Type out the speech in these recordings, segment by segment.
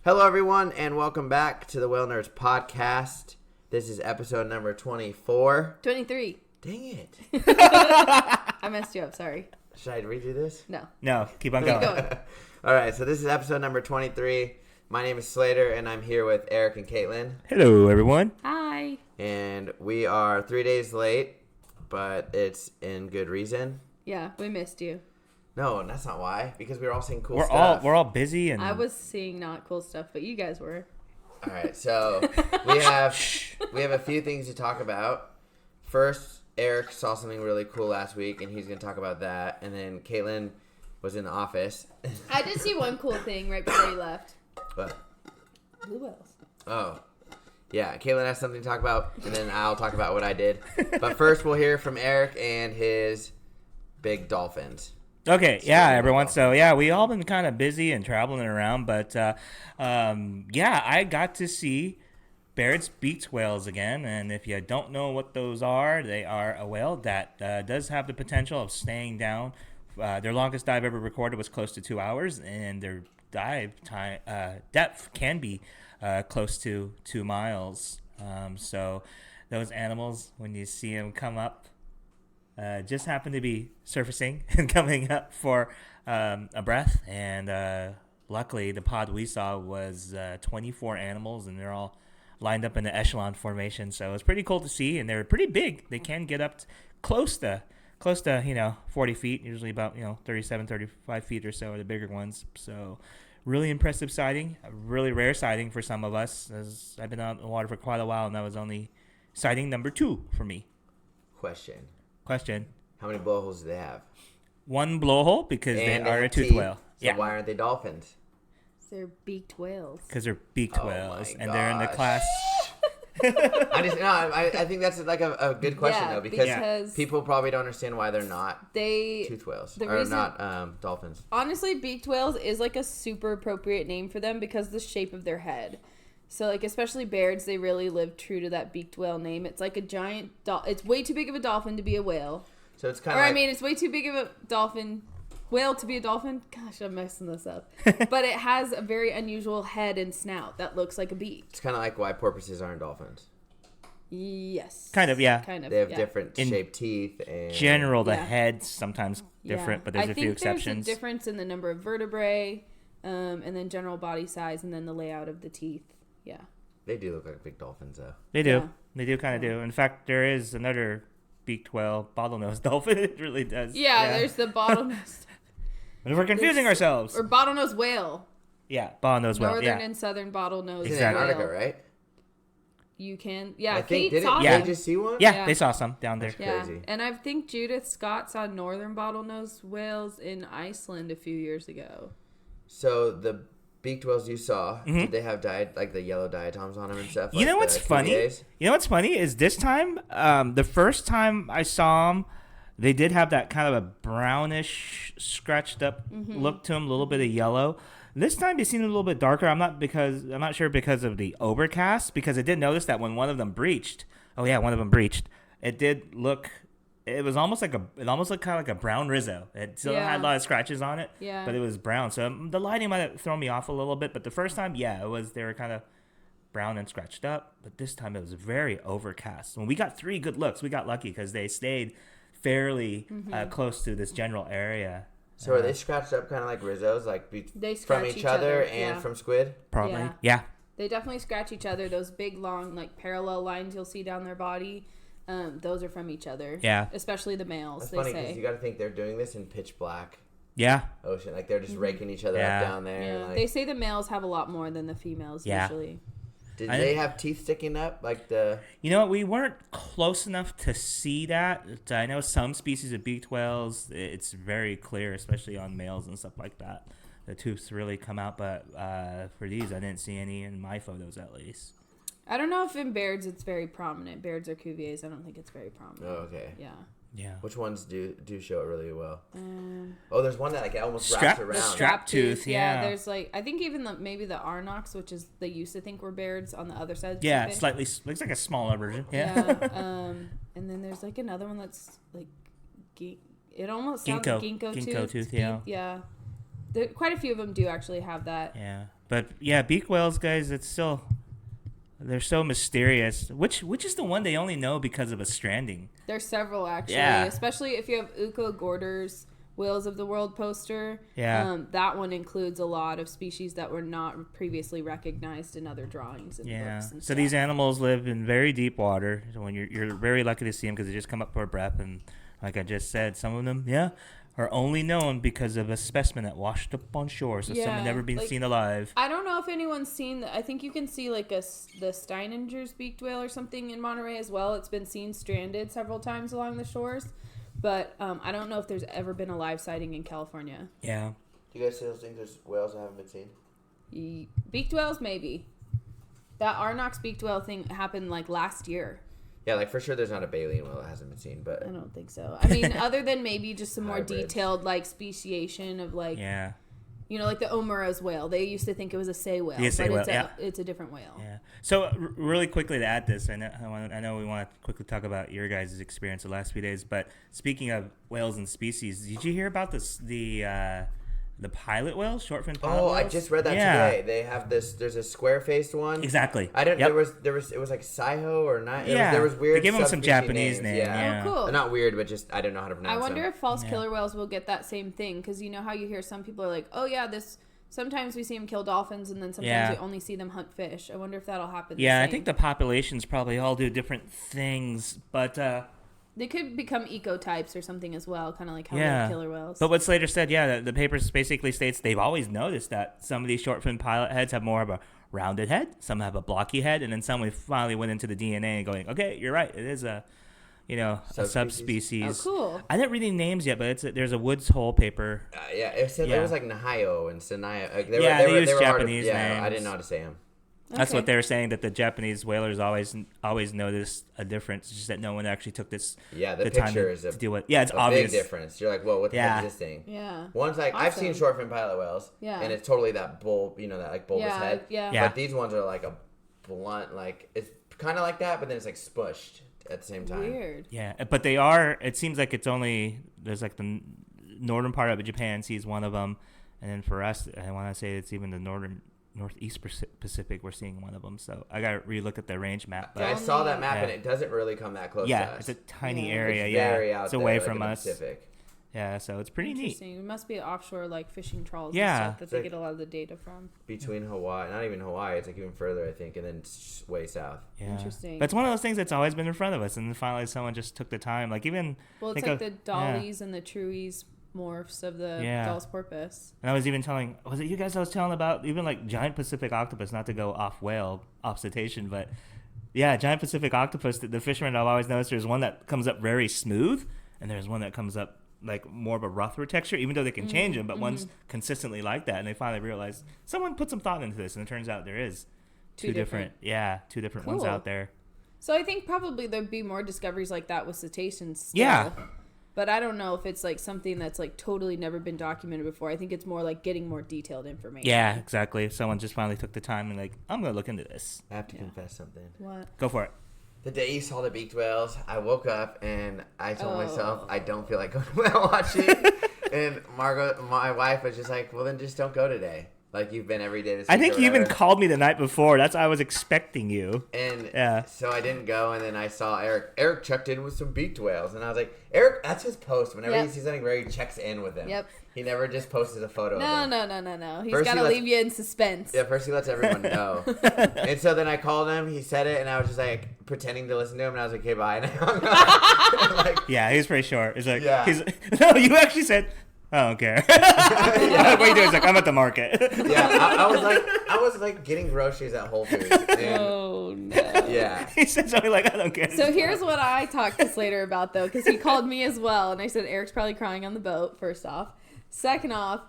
Hello, everyone, and welcome back to the Whalenerds podcast. This is episode number 24. 23. Dang it. I messed you up, sorry. Should I redo this? No, keep on going. All right, so this is episode number 23. My name is Slater, and I'm here with Eric and Katlyn. Hello, everyone. Hi. And we are 3 days late, but it's in good reason. Yeah, we missed you. No, that's not why. Because we were all seeing cool stuff. We're all busy, and I was seeing not cool stuff, but you guys were. All right, so we have a few things to talk about. First, Eric saw something really cool last week, and he's going to talk about that. And then Katlyn was in the office. I did see one cool thing right before you left. What? Blue whales. Oh. Yeah, Katlyn has something to talk about, and then I'll talk about what I did. But first, we'll hear from Eric and his big dolphins. Okay, yeah, everyone. So, yeah, we all been kind of busy and traveling around, but, I got to see Baird's beaked whales again, and if you don't know what those are, they are a whale that does have the potential of staying down. Their longest dive ever recorded was close to 2 hours, and their dive time depth can be close to 2 miles. So those animals, when you see them come up, just happen to be surfacing and coming up for a breath. And luckily, the pod we saw was 24 animals, and they're all lined up in the echelon formation. So it was pretty cool to see, and they're pretty big. They can get up close to 40 feet, usually about 37, 35 feet or so are the bigger ones. So really impressive sighting, a really rare sighting for some of us, as I've been out in the water for quite a while, and that was only sighting number 2 for me. Question. How many blowholes do they have? One blowhole, because and they are a toothed whale. So why aren't they dolphins? They're beaked whales. Because they're beaked whales, and they're in the class. I think that's like a good question, though, because people probably don't understand why they're not toothed whales or not dolphins. Honestly, beaked whales is like a super appropriate name for them because of the shape of their head. So, like, especially Bairds, they really live true to that beaked whale name. It's like a giant it's way too big of a dolphin to be a whale. So it's kind of it's way too big of a whale to be a dolphin. Gosh, I'm messing this up. But it has a very unusual head and snout that looks like a beak. It's kind of like why porpoises aren't dolphins. Yes. Kind of, yeah. They have different shaped teeth. And in general, the head's sometimes different, but there's a few exceptions. There's a difference in the number of vertebrae, and then general body size, and then the layout of the teeth. Yeah. They do look like big dolphins, though. They do. Yeah. They do kind of do. In fact, there is another beaked whale, bottlenose dolphin. It really does. Yeah, there's the bottlenose. We're confusing ourselves. Or bottlenose whale. Yeah, bottlenose whale. Northern and southern bottlenose whale. In Antarctica, right? You can. Yeah, Kate Kate saw them. They just see one? Yeah, they saw some down there. That's crazy. And I think Judith Scott saw northern bottlenose whales in Iceland a few years ago. So the beaked whales you saw, did they have the yellow diatoms on them and stuff? You know what's funny? You know what's funny is this time, the first time I saw them, they did have that kind of a brownish, scratched up look to them, a little bit of yellow. This time they seemed a little bit darker. I'm not sure because of the overcast, because I did notice that when one of them breached. Oh yeah, one of them breached. It did look. It was almost looked kind of like a brown Rizzo. It still had a lot of scratches on it, but it was brown. So the lighting might have thrown me off a little bit. But the first time, they were kind of brown and scratched up. But this time it was very overcast. When we got 3 good looks, we got lucky because they stayed fairly close to this general area. So are they scratched up kind of like Rizzos, like from each other and from squid? Probably, yeah. They definitely scratch each other. Those big, long, like parallel lines you'll see down their body. Those are from each other. Yeah. Especially the males. That's funny because you got to think they're doing this in pitch black. Yeah. Ocean, like they're just raking each other up down there. Yeah. Like, they say the males have a lot more than the females usually. Did they have teeth sticking up like the? You know what? We weren't close enough to see that. I know some species of beaked whales, it's very clear, especially on males and stuff like that. The tooths really come out, but for these, I didn't see any in my photos, at least. I don't know if in Bairds it's very prominent. Bairds or Cuviers, I don't think it's very prominent. Oh, okay. Yeah. Which ones do show it really well? There's one that almost wraps around. The strap tooth, yeah. There's I think even maybe the Arnox, which is they used to think were Bairds on the other side. Yeah, slightly looks like a smaller version. Yeah. And then there's another one that's it almost sounds like ginkgo tooth. Yeah. Yeah. Quite a few of them do actually have that. Yeah. But yeah, beaked whales, guys, they're so mysterious. Which is the one they only know because of a stranding? There's several, actually. Yeah. Especially if you have Uko Gorder's Whales of the World poster. Yeah. That one includes a lot of species that were not previously recognized in other drawings and books and So stuff. these animals live in very deep water. So when you're very lucky to see them because they just come up for a breath. And like I just said, some of them, are only known because of a specimen that washed up on shore. So some have never been seen alive. I don't know if anyone's seen. I think you can see like the Steininger's beaked whale or something in Monterey as well. It's been seen stranded several times along the shores. But I don't know if there's ever been a live sighting in California. Yeah. Do you guys still think there's whales that haven't been seen? Beaked whales, maybe. That Arnox beaked whale thing happened like last year. Yeah, like for sure there's not a baleen whale that hasn't been seen, but I don't think so. I mean, other than maybe just some more Hybrids. detailed like speciation of like, Yeah. you know, like the Omura's whale. They used to think it was a sei whale, sei but whale, it's a different whale. Yeah. So really quickly to add this, I know we want to quickly talk about your guys' experience the last few days, but speaking of whales and species, did you hear about the pilot whale, short fin pilot whales? I just read that today. They have this. There's a square-faced one. Exactly. I don't. Yep. There was. It was like Saiho or not. Yeah. There was weird. They gave them some subspecies Japanese names. name. Yeah. Oh, cool. Not weird, but just I don't know how to pronounce I wonder them. if false killer whales will get that same thing, because you know how you hear some people are like, oh yeah, this. Sometimes we see them kill dolphins, and then sometimes we only see them hunt fish. I wonder if that'll happen. Yeah, I think the populations probably all do different things, but they could become ecotypes or something as well, kind of like how we have killer whales. But what Slater said, the paper basically states they've always noticed that some of these short fin pilot heads have more of a rounded head, some have a blocky head, and then some we finally went into the DNA and going, okay, you're right, it is a subspecies. Oh, cool. I didn't read any names yet, but there's a Woods Hole paper. It said there was like Nahayo and Sanaya. Like, they were used hard to- Japanese names. I didn't know how to say them. That's Okay. what they were saying, that the Japanese whalers always noticed a difference, just that no one actually took the The time picture is to do it. Yeah, it's a obvious. big difference. You're like, whoa, what the heck is this thing? Yeah. One's like I've seen Awesome. short fin pilot whales, and it's totally that bull, that like bulbous head. Yeah. But these ones are like a blunt, like it's kind of like that, but then it's like spushed at the same time. Weird. Yeah, but they are. It seems like it's only there's like the northern part of Japan sees one of them, and then for us, I want to say it's even the northeast Pacific. We're seeing one of them. So I gotta relook at the range map. But Yeah, I saw that map, and it doesn't really come that close to us. it's a tiny Yeah. area. It's very out it's there, away like from in the us. Pacific. Yeah, so it's pretty neat. Interesting. It must be offshore like fishing trawls Yeah. and stuff that they get a lot of the data from. Between Hawaii, not even Hawaii, it's like even further, I think, and then it's way south. Yeah. Interesting. But it's one of those things that's always been in front of us, and then finally someone just took the time. Like even Well, it's think like of- the dollies and the truies morphs of the Dall's porpoise. And I was even telling, was it you guys I was telling about even like giant Pacific octopus, not to go off citation, but yeah, giant Pacific octopus, the fishermen I've always noticed there's one that comes up very smooth, and there's one that comes up like more of a rougher texture, even though they can change them, but one's consistently like that. And they finally realized someone put some thought into this, and it turns out there is two different ones Cool. out there. So I think probably there'd be more discoveries like that with cetaceans still. Yeah. But I don't know if it's like something that's like totally never been documented before. I think it's more like getting more detailed information. Yeah, exactly. Someone just finally took the time and like, I'm going to look into this. I have to confess something. What? Go for it. The day you saw the beaked whales, I woke up and I told myself I don't feel like going to whale watching. And Margot, my wife, was just like, well, then just don't go today. Like, you've been every day this week. I think or you even whatever. called me the night before. That's I was expecting you. And so I didn't go, and then I saw Eric. Eric checked in with some beaked whales, and I was like, Eric, that's his post. Whenever he sees something rare, he checks in with them. Yep. He never just posted a photo of them. No. He's First got he to lets- leave you in suspense. Yeah, first he lets everyone know. And so then I called him, he said it, and I was just like pretending to listen to him, and I was like, okay, bye. And I hung up. Like, Yeah, he was pretty short. It's like, Yeah. no, you actually said, I don't care. What are you doing? It's like, I'm at the market. yeah, I was like getting groceries at Whole Foods. And, Oh, no. yeah. He said something like, I don't care. So here's what I talked to Slater about, though, because he called me as well, and I said Eric's probably crying on the boat, first off. Second off,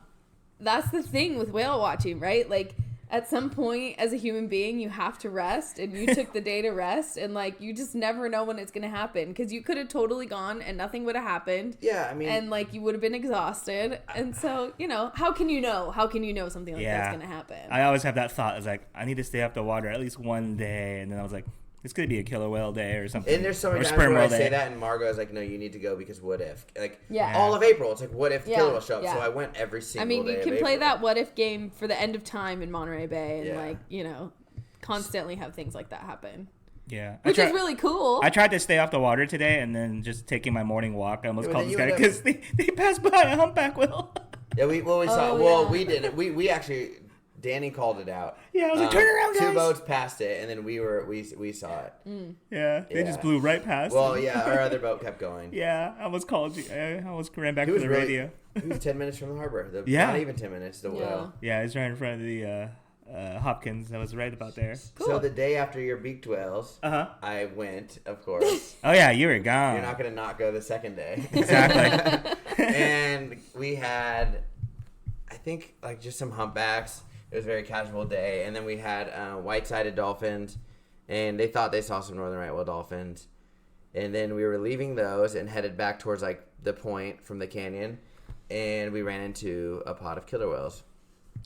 that's the thing with whale watching, right? Like, at some point, as a human being, you have to rest, and you took the day to rest, and, like, you just never know when it's going to happen, because you could have totally gone, and nothing would have happened. Yeah, I mean... And, like, you would have been exhausted, and so, how can you know? How can you know something like that's going to happen? I always have that thought. I was like, I need to stay off the water at least one day. And then I was like, It's gonna be a killer whale day or something. And there's so many or times sperm where I whale say day. that, and Margot is like, "No, you need to go because what if?" Like Yeah. all of April, it's like, "What if the Yeah, killer whale show up?" yeah. So I went every single I mean, day you of can play April. that what if game for the end of time in Monterey Bay and Yeah. like, you know, constantly have things like that happen. Yeah, Which is really cool. I tried to stay off the water today, and then just taking my morning walk, I almost Yeah, but called then this you guy end up- because they passed by a humpback whale. Yeah, we saw. Oh, Well, yeah. we didn't. We actually. Danny called it out. Yeah, I was like, "Turn around, guys!" 2 boats passed it, and then we saw it. Yeah, they Yeah. just blew right past. Well, it. yeah, our other boat kept going. Yeah, I almost called you. I almost ran back He to was the really- radio. He was 10 minutes from the harbor. Yeah. Not even 10 minutes. The Yeah. whale. Yeah, he's right in front of the Hopkins. I was right about there. Cool. So the day after your beaked whales, Uh-huh. I went, of course. Oh yeah, you were gone. You're not going to not go the second day. Exactly. And we had, I think, like just some humpbacks. It was a very casual day. And then we had white-sided dolphins, and they thought they saw some northern right whale dolphins. And then we were leaving those and headed back towards like the point from the canyon, and we ran into a pod of killer whales.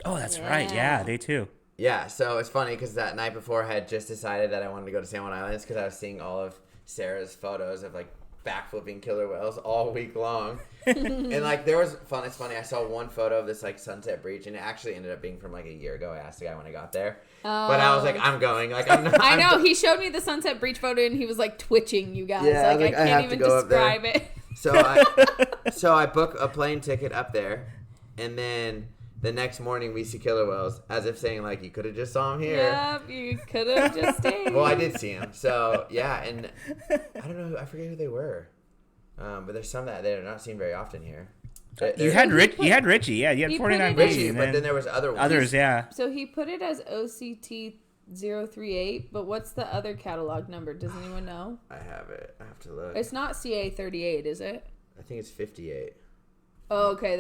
Oh, that's right. Yeah. Yeah, they too. Yeah, so it's funny because that night before I had just decided that I wanted to go to San Juan Islands because I was seeing all of Sarah's photos of like backflipping killer whales all week long. And like there was fun. It's funny. I saw one photo of this like sunset breach, and it actually ended up being from like a year ago. I asked the guy when I got there, but I was like, I'm going. Like I'm not. I know. He showed me the sunset breach photo and he was like twitching, you guys. Yeah, like, like, I I have can't to even go up there. describe it. So I book a plane ticket up there, and then the next morning we see killer whales, as if saying like you could have just saw them here. Yep, you could have just stayed. Well, I did see them. So yeah, and I don't know. I forget who they were, but there's some that they're not seen very often here. You had Richie. Yeah, you had He 49 put it in- days. Richie, and but then there was other ones. others. Yeah. So he put it as OCT 038, but what's the other catalog number? Does anyone know? I have it. I have to look. It's not CA 38, is it? I think it's 58. Oh, okay.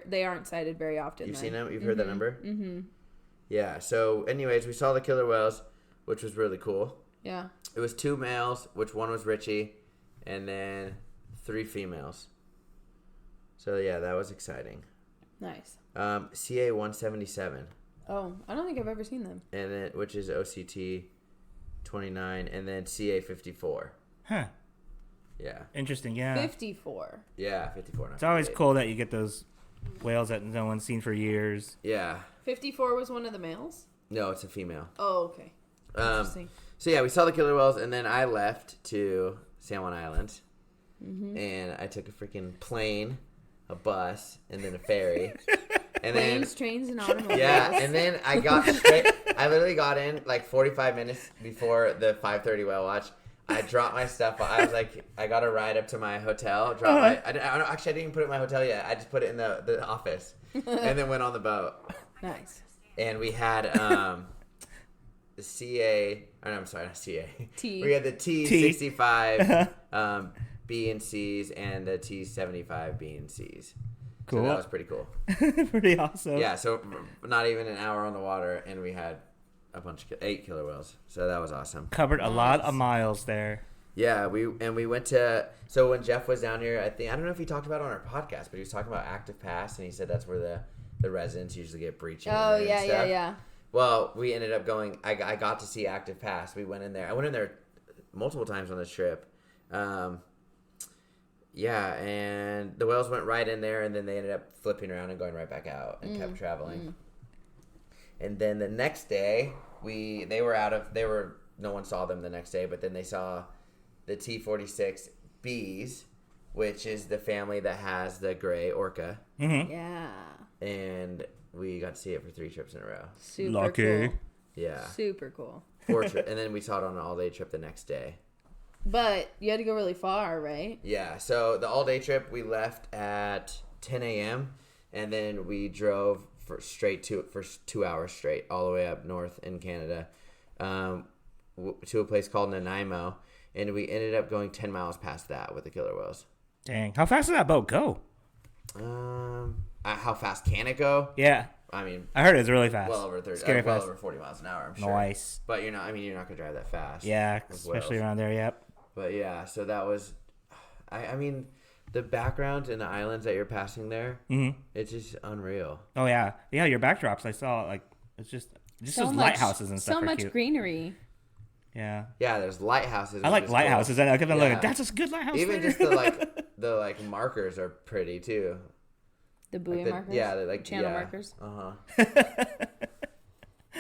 They aren't cited very often. You've then. seen them? You've heard that number? Mm-hmm. Yeah. So, anyways, we saw the killer whales, which was really cool. Yeah. It was 2 males, which one was Richie, and then 3 females. So yeah, that was exciting. Nice. CA 177, Oh, I don't think I've ever seen them. and then which is OCT 29, and then CA 54. Huh. Yeah. Interesting. Yeah. 54. Yeah, 54. It's always cool that you get those whales that no one's seen for years. Yeah. 54 was one of the males? No, it's a female. Oh, okay. Interesting. So yeah, we saw the killer whales, and then I left to San Juan Islands, and I took a freaking plane, a bus, and then a ferry, and Planes, trains, and automobiles. yeah, and then I got straight. I literally got in like 45 minutes before the 5:30 whale watch. I dropped my stuff. I was like, I got a ride up to my hotel. I don't, actually, I didn't even put it in my hotel yet. I just put it in the office, and then went on the boat. Nice. And we had the CA. Oh, no, I'm sorry, not CA. T. We had the T65 B and C's and the T75 B and C's. Cool. So that was pretty cool. Pretty awesome. Yeah, so not even an hour on the water, and we had a bunch of 8 killer whales. So that was awesome. Covered a lot of miles there. Yeah, we went to. So when Jeff was down here, I don't know if he talked about it on our podcast, but he was talking about Active Pass, and he said that's where the residents usually get breaching. Oh, in there and stuff. yeah. Well, we ended up going. I got to see Active Pass. We went in there. I went in there multiple times on this trip. Yeah, and the whales went right in there, and then they ended up flipping around and going right back out and kept traveling. And then the next day, no one saw them the next day, but then they saw the T46 Bs, which is the family that has the gray orca, Mm-hmm. Yeah. and we got to see it for 3 trips in a row. Super Lucky. cool. Yeah, Super cool. 4 trips, and then we saw it on an all-day trip the next day. But you had to go really far, right? Yeah, so the all-day trip, we left at 10 a.m., and then we drove for 2 hours straight, all the way up north in Canada, to a place called Nanaimo, and we ended up going 10 miles past that with the killer whales. Dang. How fast did that boat go? How fast can it go? Yeah. I mean, I heard it was really fast. well over 30, Scary well fast. over 40 miles an hour, I'm sure. Nice. But you're not gonna drive that fast. Yeah, with especially whales. around there, yep. But yeah, so that was, I mean, the background and the islands that you're passing there, it's just unreal. Oh, yeah. Yeah, your backdrops, I saw, like, it's just those lighghouses and stuff So are much cute. greenery. Yeah. Yeah, there's lighthouses. I like lighthouses. Cool. I kept on looking. That's a good lighthouse. Even just the markers are pretty too. The buoy markers. Yeah, they're channel markers.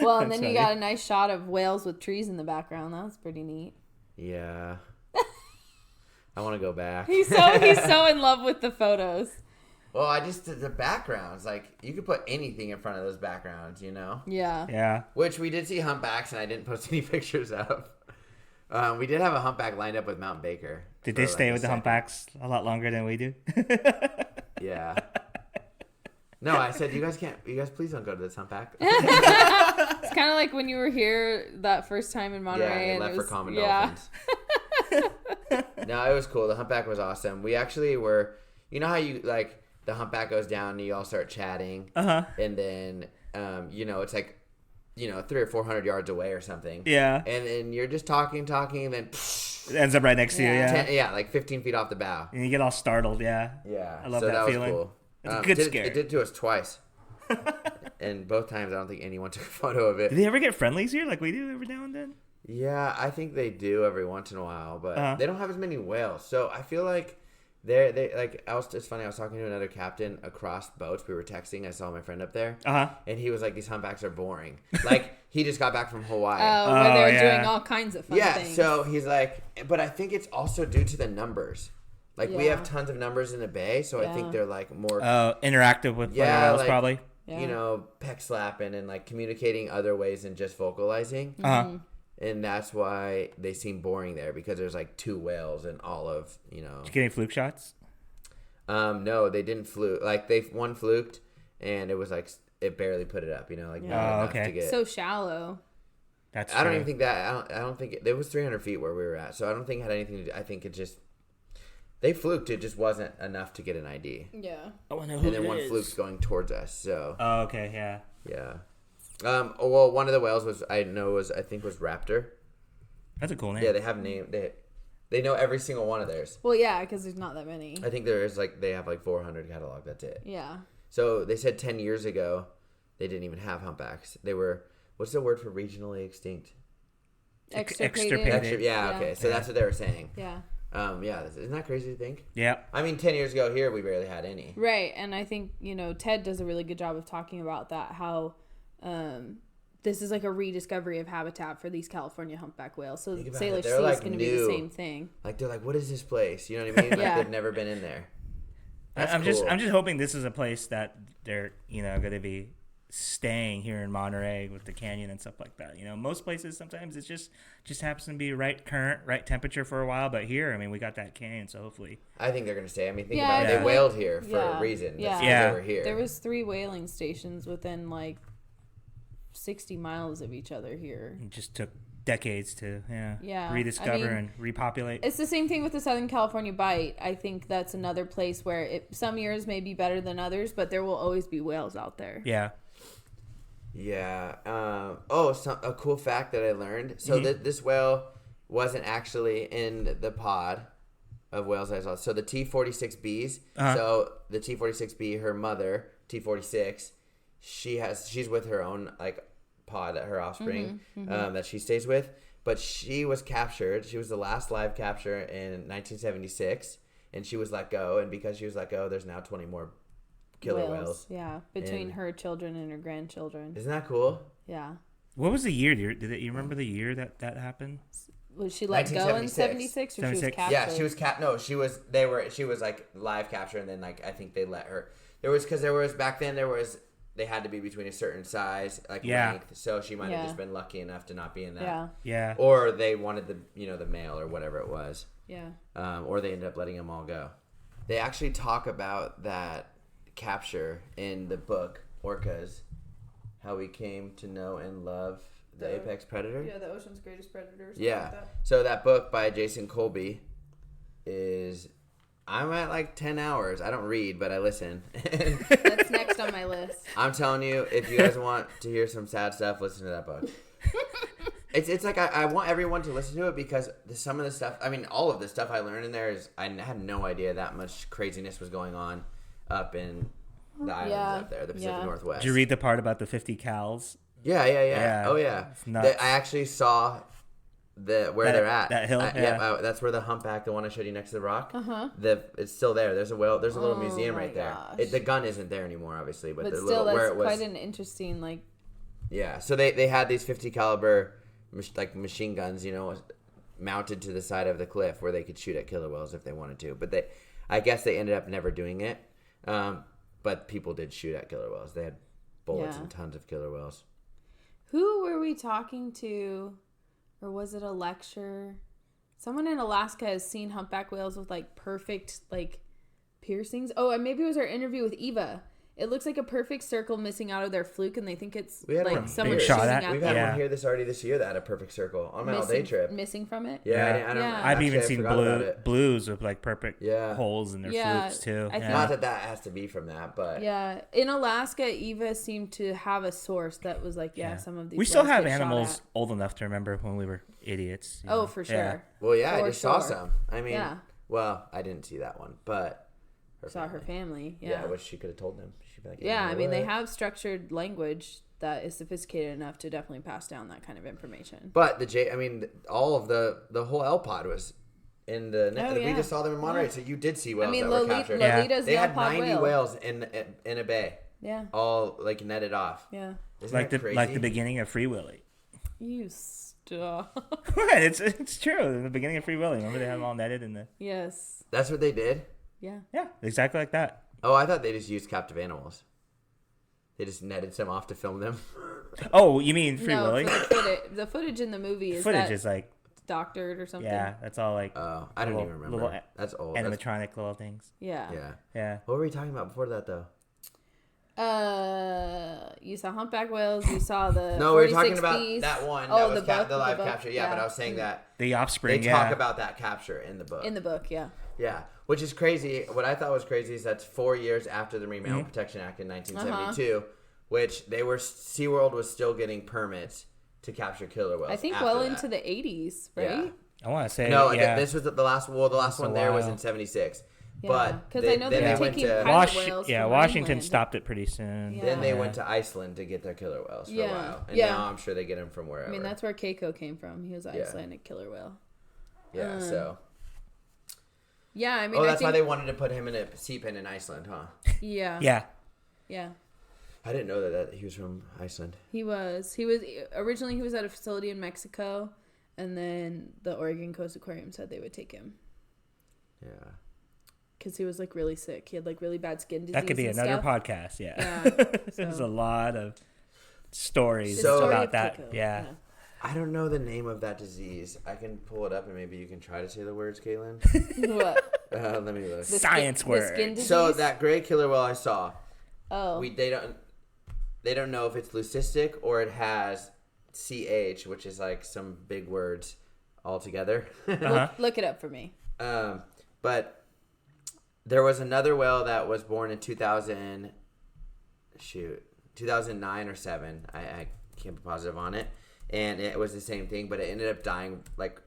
Well, and then you got a nice shot of whales with trees in the background. That was pretty neat. Yeah. I want to go back. He's so in love with the photos. Well, the backgrounds, you could put anything in front of those backgrounds, Yeah. Yeah. Which we did see humpbacks, and I didn't post any pictures of. We did have a humpback lined up with Mount Baker. Did they stay with the humpbacks a lot longer than we do? Yeah. No, I said, you guys please don't go to this humpback. It's kind of like when you were here that first time in Monterey. Yeah, and left it was, for common dolphins. No, it was cool. The humpback was awesome. We actually were, you know how you, the humpback goes down and you all start chatting? Uh-huh. And then, it's 300 or 400 yards away or something. Yeah. And then you're just talking, and then... It ends up right next to you, yeah. 15 feet off the bow. And you get all startled, yeah. Yeah. I love that feeling. Was cool. It's a good scare. It did to us twice. And both times, I don't think anyone took a photo of it. Do they ever get friendlies here like we do every now and then? Yeah, I think they do every once in a while, but they don't have as many whales. So I feel like it's funny, I was talking to another captain across boats. We were texting. I saw my friend up there. And he was like, these humpbacks are boring. He just got back from Hawaii. Where they're doing all kinds of fun things. So he's like, but I think it's also due to the numbers. We have tons of numbers in the bay, so I think they're more interactive with whales probably. Peck slapping and communicating other ways than just vocalizing. And that's why they seem boring there, because there's 2 whales and all of, Did you get any fluke shots? No, they didn't fluke. One fluked, and it was it barely put it up, not enough to get. So shallow. That's I don't even think that, I don't think, it was 300 feet where we were at, so I don't think it had anything to do, I think it just, they fluked, it just wasn't enough to get an ID. Yeah. I want to know who and then one fluke's going towards us, so. Oh, okay, yeah. Yeah. Well, one of the whales was Raptor. That's a cool name. Yeah, they have a name. They know every single one of theirs. Well, yeah, because there's not that many. I think there is they have 400 catalog. That's it. Yeah. So they said 10 years ago, they didn't even have humpbacks. They were, what's the word for regionally extinct? Extirpated. Yeah, okay. So that's what they were saying. Yeah. Yeah, isn't that crazy to think? Yeah. I mean, 10 years ago here, we barely had any. Right, and I think, Ted does a really good job of talking about that, how this is a rediscovery of habitat for these California humpback whales. So Salish Sea is going to be the same thing. They're like, what is this place? You know what I mean? They've never been in there. I'm just hoping this is a place that they're, going to be staying here in Monterey with the canyon and stuff like that. Most places sometimes it just happens to be right current, right temperature for a while, but here, I mean, we got that canyon, so hopefully. I think they're going to stay. I mean, think about it. They whaled here for a reason. Yeah. They were here. There was 3 whaling stations within 60 miles of each other here. It just took decades to rediscover and repopulate. It's the same thing with the Southern California Bight. I think that's another place where some years may be better than others, but there will always be whales out there. Yeah. Yeah. A cool fact that I learned. So this whale wasn't actually in the pod of whales I saw. So the T46Bs. So the T46B, her mother, T46, she's with her own pod, her offspring, that she stays with. But she was captured. She was the last live capture in 1976, and she was let go. And because she was let go, there's now 20 more killer whales. Yeah, between her children and her grandchildren. Isn't that cool? Yeah. What was the year? You remember the year that happened? Was she let go in 76 or 76? She was captured? Yeah, she was No, she was. She was live capture, and then I think they let her. There was back then they had to be between a certain size length, so she might have just been lucky enough to not be in that. Yeah. Or they wanted the male or whatever it was. Yeah. Or they ended up letting them all go. They actually talk about that capture in the book Orcas, how we came to know and love the apex predator. Yeah, the ocean's greatest predator. Yeah. So that book by Jason Colby I'm at 10 hours. I don't read, but I listen. That's next on my list. I'm telling you, if you guys want to hear some sad stuff, listen to that book. It's I want everyone to listen to it because some of the stuff, all of the stuff I learned in there I had no idea that much craziness was going on up in the islands up there, the Pacific Northwest. Did you read the part about the 50 cals? Yeah. Oh, yeah. I actually saw they're at. That hill? That's where the humpback, the one I showed you next to the rock. It's still there. There's a whale. There's a little museum right there. The gun isn't there anymore, obviously, but the still, little that's where it was. quite an interesting like. Yeah, so they had these 50 caliber machine guns, mounted to the side of the cliff where they could shoot at killer whales if they wanted to. But I guess they ended up never doing it. But people did shoot at killer whales. They had bullets and tons of killer whales. Who were we talking to? Or was it a lecture? Someone in Alaska has seen humpback whales with like perfect like piercings. Oh, and maybe it was our interview with Eva. It looks like a perfect circle missing out of their fluke, and they think it's like someone shooting at them. We've had one here this year that had a perfect circle on my all-day trip. Missing from it? Yeah. I've even seen blues with like perfect holes in their flukes too. Not that has to be from that, but yeah. In Alaska, Eva seemed to have a source that was like, some of these. We still have animals old enough to remember when we were idiots. Oh, for sure. Yeah. Well, I just saw some. I mean, well, I didn't see that one, but. Her family. I wish she could have told them. She'd be like, I mean, they have structured language that is sophisticated enough to definitely pass down that kind of information. But all of the whole L pod was in the net. We just saw them in Monterey, so you did see whales that were captured. Lolita's they had 90 whale. whales in a bay. Yeah. All like netted off. Yeah. Isn't that crazy? Like the beginning of Free Willy. You stop. Right, it's true. In the beginning of Free Willy, remember they had them all netted in the. Yes. That's what they did. Yeah. Yeah, exactly like that. Oh, I thought they just used captive animals. They just netted some off to film them. Oh, you mean Free Willy? The footage in the movie is is like doctored or something. Yeah, that's all like. Oh, I don't even remember. That's old. Animatronic little things. Yeah. What were we talking about before that though? You saw humpback whales. You saw the. No, we were talking about that one. Oh, that was the live capture. Yeah, but I was saying that the offspring. They talk about that capture in the book. In the book, yeah. Yeah, which is crazy. What I thought was crazy is that's 4 years after the Marine Mammal Protection Act in 1972, which SeaWorld was still getting permits to capture killer whales. I think well into the 80s, right? Yeah. I want to say this was the last. Well, the last one there was in 76. Yeah, but because I know they were taking pilot whales. Yeah, Washington stopped it pretty soon. Yeah. Then they went to Iceland to get their killer whales for a while, and now I'm sure they get them from wherever. I mean, that's where Keiko came from. He was an Icelandic killer whale. Yeah. So. Yeah, I mean. That's why they wanted to put him in a sea pen in Iceland, huh? Yeah. Yeah. I didn't know that he was from Iceland. He was originally he was at a facility in Mexico, and then the Oregon Coast Aquarium said they would take him. Yeah. Because he was like really sick. He had like really bad skin disease. That could be another podcast. Yeah. There's a lot of stories about that. Keiko. Yeah. I don't know the name of that disease. I can pull it up and maybe you can try to say the words, Katlyn. What? Let me look. Science words. So that gray killer whale I saw. Oh. They don't know if it's leucistic or it has CH, which is like some big words all together. Look it up for me. But there was another whale that was born in 2009 or 7. I can't be positive on it. And it was the same thing, but it ended up dying like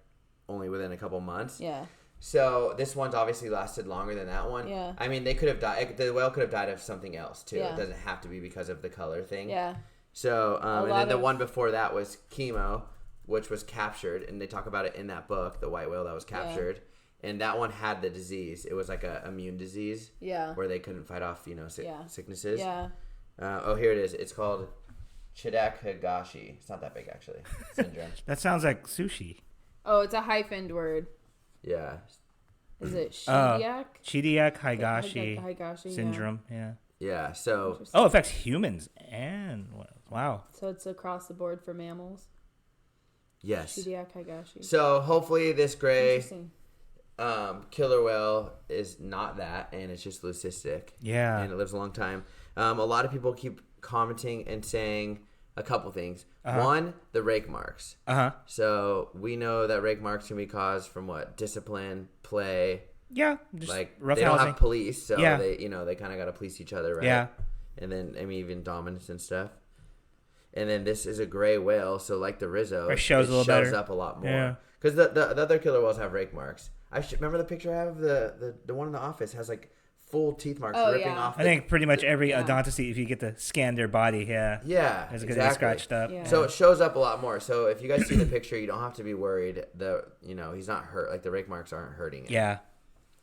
only within a couple months. Yeah. So this one's obviously lasted longer than that one. Yeah. I mean, they could have died. The whale could have died of something else too. Yeah. It doesn't have to be because of the color thing. Yeah. So and then the one before that was chemo, which was captured, and they talk about it in that book, the white whale that was captured. Yeah. And that one had the disease. It was like a immune disease. Yeah. Where they couldn't fight off, sicknesses. Yeah. Here it is. It's called Chidak-Higashi. It's not that big, actually. Syndrome. That sounds like sushi. Oh, it's a hyphened word. Yeah. Is it Chidiac? Chidiac-Higashi syndrome. Yeah. Yeah. So. Oh, it affects humans and wow. So it's across the board for mammals. Yes. Chidiac-Higashi. So hopefully this gray killer whale is not that, and it's just leucistic. Yeah. And it lives a long time. A lot of people keep commenting and saying a couple things. One, the rake marks. So we know that rake marks can be caused from what? Discipline, play. Yeah. Just like rough they housing. Don't have police, so they they kind of got to police each other, right? Yeah. And then even dominance and stuff. And then this is a gray whale, so like the Rizzo, it shows up a lot more. Because the other killer whales have rake marks. Remember the picture I have of the one in the office has like full teeth marks Oh, ripping yeah. off. I think pretty much every Yeah. odontocete, if you get to scan their body, Yeah, it's exactly. gonna be scratched up. Yeah. So it shows up a lot more. So if you guys see the picture, you don't have to be worried. He's not hurt. Like the rake marks aren't hurting him. Yeah.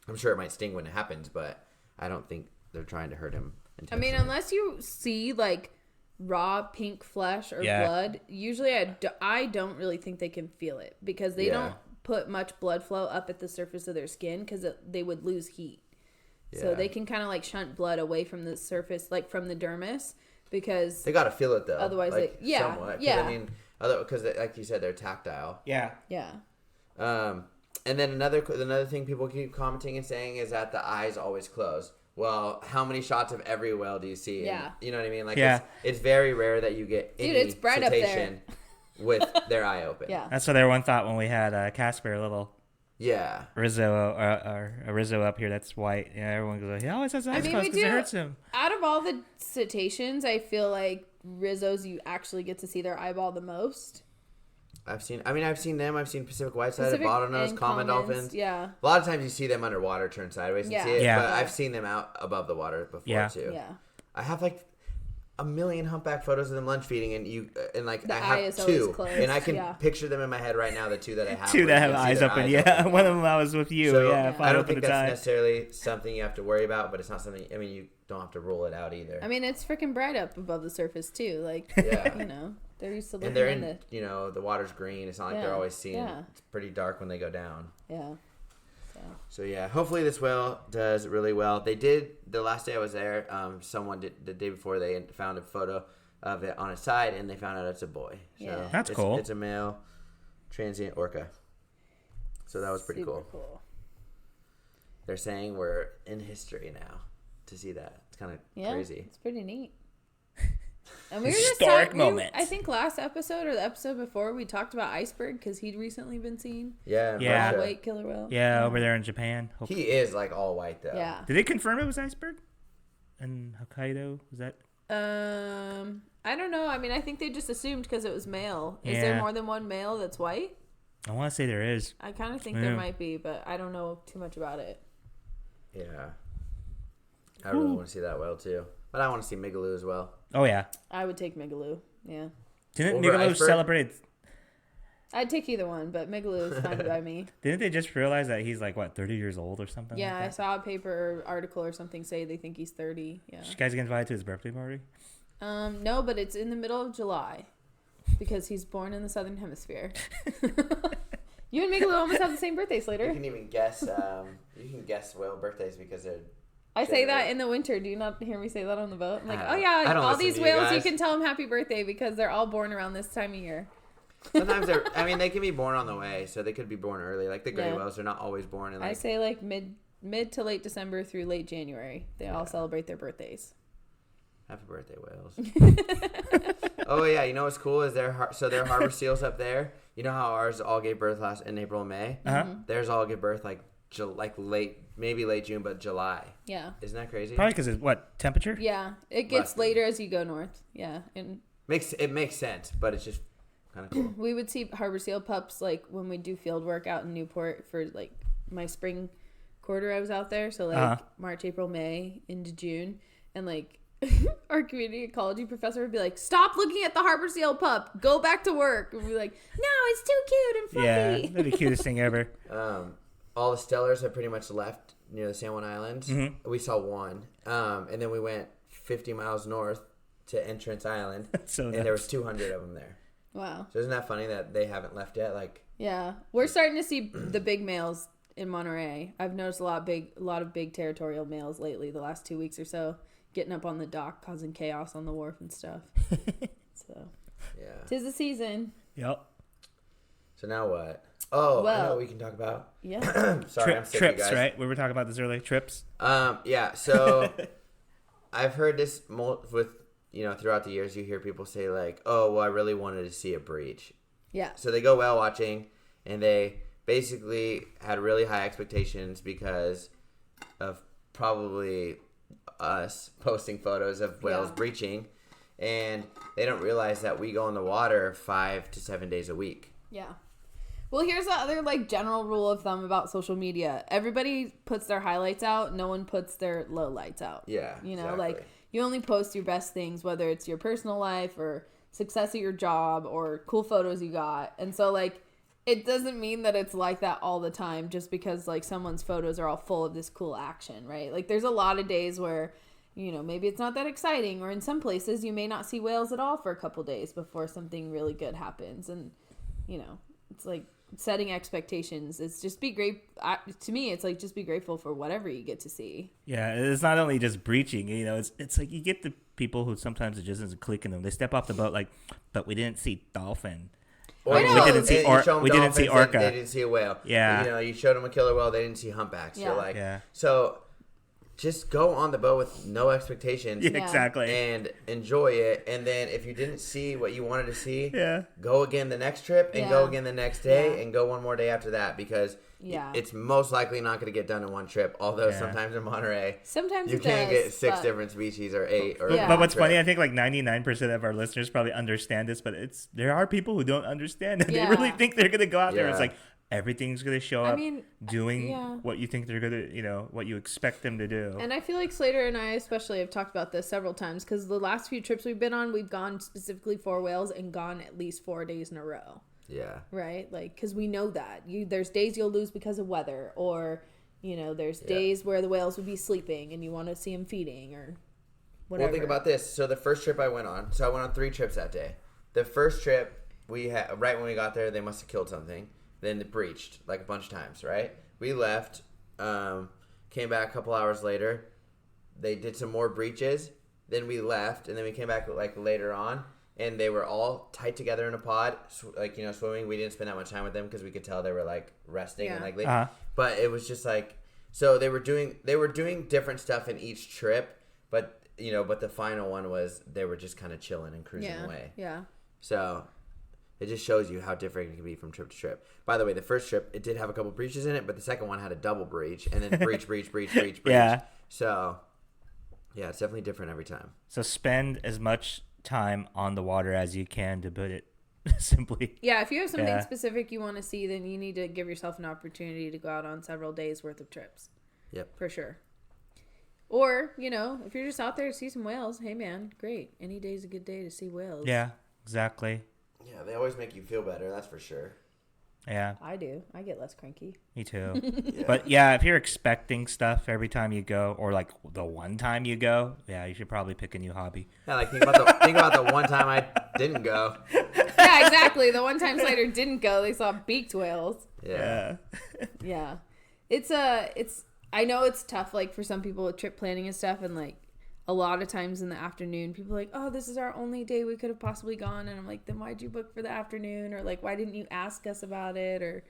I'm sure it might sting when it happens, but I don't think they're trying to hurt him I intentionally. mean, unless you see like raw pink flesh or Yeah. blood, usually I don't really think they can feel it because they don't put much blood flow up at the surface of their skin because they would lose heat. So Yeah. they can kind of like shunt blood away from the surface, like from the dermis, because They gotta feel it though. Otherwise, like, somewhat. 'Cause, I mean, because like you said, they're tactile. Yeah. yeah, And then another thing people keep commenting and saying is that the eyes always close. Well, how many shots of every whale do you see? Yeah. And, you know what I mean? Like, Yeah. it's very rare that you get any it's bright up there. cetacean with their eye open. yeah. That's what everyone thought when we had Casper, a little Yeah. Rizzo, or a Rizzo up here that's white. Yeah, everyone goes, he always has eyes mean, closed we because it do- hurts him. Out of all the cetaceans, I feel like Rizzo's you actually get to see their eyeball the most. I've seen them. I've seen Pacific whiteside, Pacific bottlenose, and common commons, dolphins. yeah. A lot of times you see them underwater turn sideways and Yeah. see it. Yeah. But Yeah. I've seen them out above the water before Yeah. too. Yeah. I have like a million humpback photos of them lunch feeding, and like The I eye have is always two, closed, and I can yeah. picture them in my head right now. The two that I have, Two where that you have can see eyes their open. Yeah, open. one of them I was with you. So, yeah, I five don't up think at a that's time. necessarily something you have to worry about, but it's not something. I mean, you don't have to rule it out either. I mean, it's freaking bright up above the surface too. Like, Yeah. you know, they're used to looking and they're in in, the the water's green. It's not like Yeah. they're always seeing. Yeah. It's pretty dark when they go down. yeah. So So yeah, hopefully this whale does really well. They did the last day I was there. Someone did the day before they found a photo of it on its side, and they found out it's a boy. So Yeah. That's it's, cool. It's a male transient orca. So that was pretty super cool. They're saying we're in history now to see that. It's kind of Yeah, crazy. it's pretty neat. And we were just Historic talking, moment. I think last episode or the episode before we talked about Iceberg because he'd recently been seen. Yeah. in Yeah. Russia. White killer whale. Yeah, over there in Japan. He is like all white though. Yeah. Did they confirm it was iceberg? And Hokkaido, was that? I don't know. I mean, I think they just assumed because it was male. Is there Yeah. more than one male that's white? I want to say there is. I kind of think Yeah. there might be, but I don't know too much about it. Yeah. I really want to see that whale too, but I want to see Migaloo as well. Oh yeah. I would take Migaloo. Yeah. Didn't Over Migaloo iceberg? celebrate? I'd take either one, but Migaloo is fine by me. Didn't they just realize that he's like what 30 years old or something? Yeah, like I that? saw a paper or article or something say they think he's 30. Yeah. Did you guys get invited to his birthday party? No, but it's in the middle of July because he's born in the southern hemisphere. You and Migaloo almost have the same birthday, You Slater. can even guess. You can guess whale birthdays because they're. I say that Generally. in the winter. Do you not hear me say that on the boat? I'm like, I oh yeah, don't all listen these to you whales, you guys. can tell them happy birthday because they're all born around this time of year. Sometimes they're. I mean, they can be born on the way, so they could be born early. Like the gray Yeah. whales, they're not always born in I like. say like mid to late December through late January. They all celebrate their birthdays. Happy birthday, whales. Oh yeah, you know what's cool is their harbor seals up there. You know how ours all gave birth in April and May. Uh-huh. Theirs all give birth like maybe late June, but July. Yeah. Isn't that crazy? Probably because it's what temperature? Yeah. It gets Must be. later as you go north. Yeah. And It makes sense, but it's just kind of cool. we would see harbor seal pups like when we do field work out in Newport for like my spring quarter I was out there. So like March, April, May into June. And like our community ecology professor would be like, stop looking at the harbor seal pup. Go back to work. And we'd be like, no, it's too cute and fluffy. Yeah, that'd be the cutest thing ever. All the stellars have pretty much left near the San Juan Islands. Mm-hmm. We saw one, and then we went 50 miles north to Entrance Island, So and there was 200 of them there. Wow. So isn't that funny that they haven't left yet? Like, Yeah. We're starting to see the big males in Monterey. I've noticed a lot of big territorial males lately the last 2 weeks or so, getting up on the dock, causing chaos on the wharf and stuff. So, yeah. 'tis the season. Yep. So now what? Oh, I know Well- what we can talk about. Yeah. Sorry, I'm sick, you Trips, guys. right? We were talking about this earlier. Trips. Yeah. So I've heard this with throughout the years. You hear people say like, "Oh, well, I really wanted to see a breach." Yeah. So they go whale watching, and they basically had really high expectations because of probably us posting photos of whales Yeah. breaching, and they don't realize that we go in the water 5 to 7 days a week. Yeah. Well, here's the other like general rule of thumb about social media. Everybody puts their highlights out. No one puts their lowlights out. Yeah. You know, exactly. like you only post your best things, whether it's your personal life or success at your job or cool photos you got. And so like it doesn't mean that it's like that all the time just because like someone's photos are all full of this cool action, right? Like there's a lot of days where, you know, maybe it's not that exciting, or in some places you may not see whales at all for a couple days before something really good happens. And, you know, it's like setting expectations. It's just be great. To me, it's like just be grateful for whatever you get to see. Yeah, it's not only just breaching. You know, it's like you get the people who sometimes it just isn't clicking them. They step off the boat like, but we didn't see dolphin. Or I know. We didn't see we didn't see orca. They didn't see a whale. Yeah. You know, you showed them a killer whale. They didn't see humpbacks. Yeah. You're like, Yeah. So just go on the boat with no expectations. Yeah, exactly. And enjoy it. And then if you didn't see what you wanted to see, Yeah. go again the next trip and Yeah. go again the next day Yeah. and go one more day after that, because Yeah. it's most likely not going to get done in one trip. Although Yeah. sometimes in Monterey, Sometimes you it can does, get 6 but- different species or 8. Or Yeah. But what's trip. funny, I think like 99% of our listeners probably understand this, but there are people who don't understand it. Yeah. They really think they're gonna go out there. Yeah. It's like everything's gonna show I up mean, doing yeah. what you think they're gonna, you know, what you expect them to do. And I feel like Slater and I especially have talked about this several times because the last few trips we've been on, we've gone specifically for whales and gone at least 4 days in a row. Yeah. Right? Like, because we know that. There's days you'll lose because of weather, or, you know, there's days where the whales would be sleeping and you want to see them feeding or whatever. Well, think about this. So the first trip I went on, I went on 3 trips that day. The first trip, we had right when we got there, they must have killed something. Then it breached like a bunch of times, right? We left, came back a couple hours later. They did some more breaches. Then we left, and then we came back like later on, and they were all tight together in a pod, like, you know, swimming. We didn't spend that much time with them because we could tell they were like resting and like. But it was just like, so they were doing different stuff in each trip, but you know, but the final one was they were just kind of chilling and cruising away. Yeah. So it just shows you how different it can be from trip to trip. By the way, the first trip, it did have a couple breaches in it, but the second one had a double breach, and then breach. Yeah. So, yeah, it's definitely different every time. So spend as much time on the water as you can, to put it simply. Yeah, if you have something Yeah. specific you want to see, then you need to give yourself an opportunity to go out on several days worth of trips. Yep. For sure. Or, you know, if you're just out there to see some whales, hey man, great. Any day's a good day to see whales. Yeah, exactly. Yeah, they always make you feel better, that's for sure. Yeah, I do. I get less cranky. me too. But yeah, if you're expecting stuff every time you go, or like the one time you go, yeah, you should probably pick a new hobby. Yeah, like think about the one time I didn't go. Yeah, exactly. The one time Slater didn't go, they saw beaked whales. Yeah. Yeah. It's I know it's tough, like, for some people with trip planning and stuff, and, like, a lot of times in the afternoon, people are like, oh, this is our only day we could have possibly gone, and I'm like, then why'd you book for the afternoon, or, like, why didn't you ask us about it, or,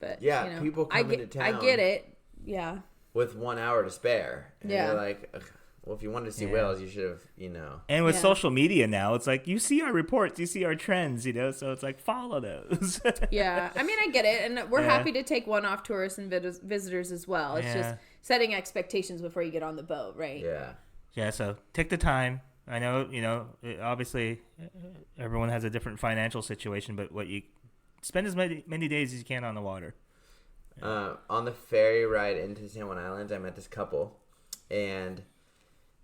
but, Yeah, you know, people come into town. I get it, yeah. With 1 hour to spare. And Yeah. you're like, ugh, well, if you wanted to see whales, you should have, you know. And with Yeah. social media now, it's like you see our reports, you see our trends, you know, so it's like follow those. Yeah, I mean, I get it, and we're Yeah. happy to take one-off tourists and visitors as well. It's just setting expectations before you get on the boat, right? Yeah. Yeah, so take the time. I know, you know, obviously everyone has a different financial situation, but spend as many days as you can on the water. On the ferry ride into San Juan Islands, I met this couple, and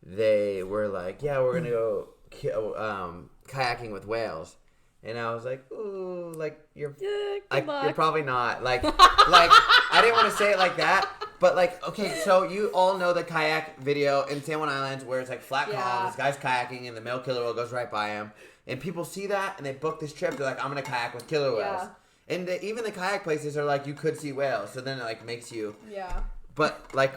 they were like, "Yeah, we're gonna go kayaking with whales," and I was like, "Ooh, like you're probably not like I didn't want to say it like that." But, like, okay, so you all know the kayak video in San Juan Islands where it's, like, flat calm, this guy's kayaking, and the male killer whale goes right by him. And people see that, and they book this trip. They're like, I'm going to kayak with killer whales. Yeah. And even the kayak places are like, you could see whales. So then it, like, makes you... Yeah. But, like,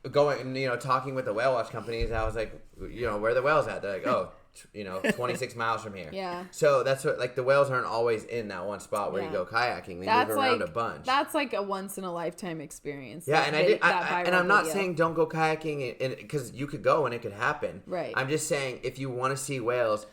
going, you know, talking with the whale watch companies, I was like, you know, where are the whales at? They're like, oh, you know, 26 miles from here. Yeah. So that's what, like, the whales aren't always in that one spot where you go kayaking. They move around a bunch. That's like a once in a lifetime experience. Yeah, and I'm not saying don't go kayaking because you could go and it could happen. Right. I'm just saying if you want to see whales,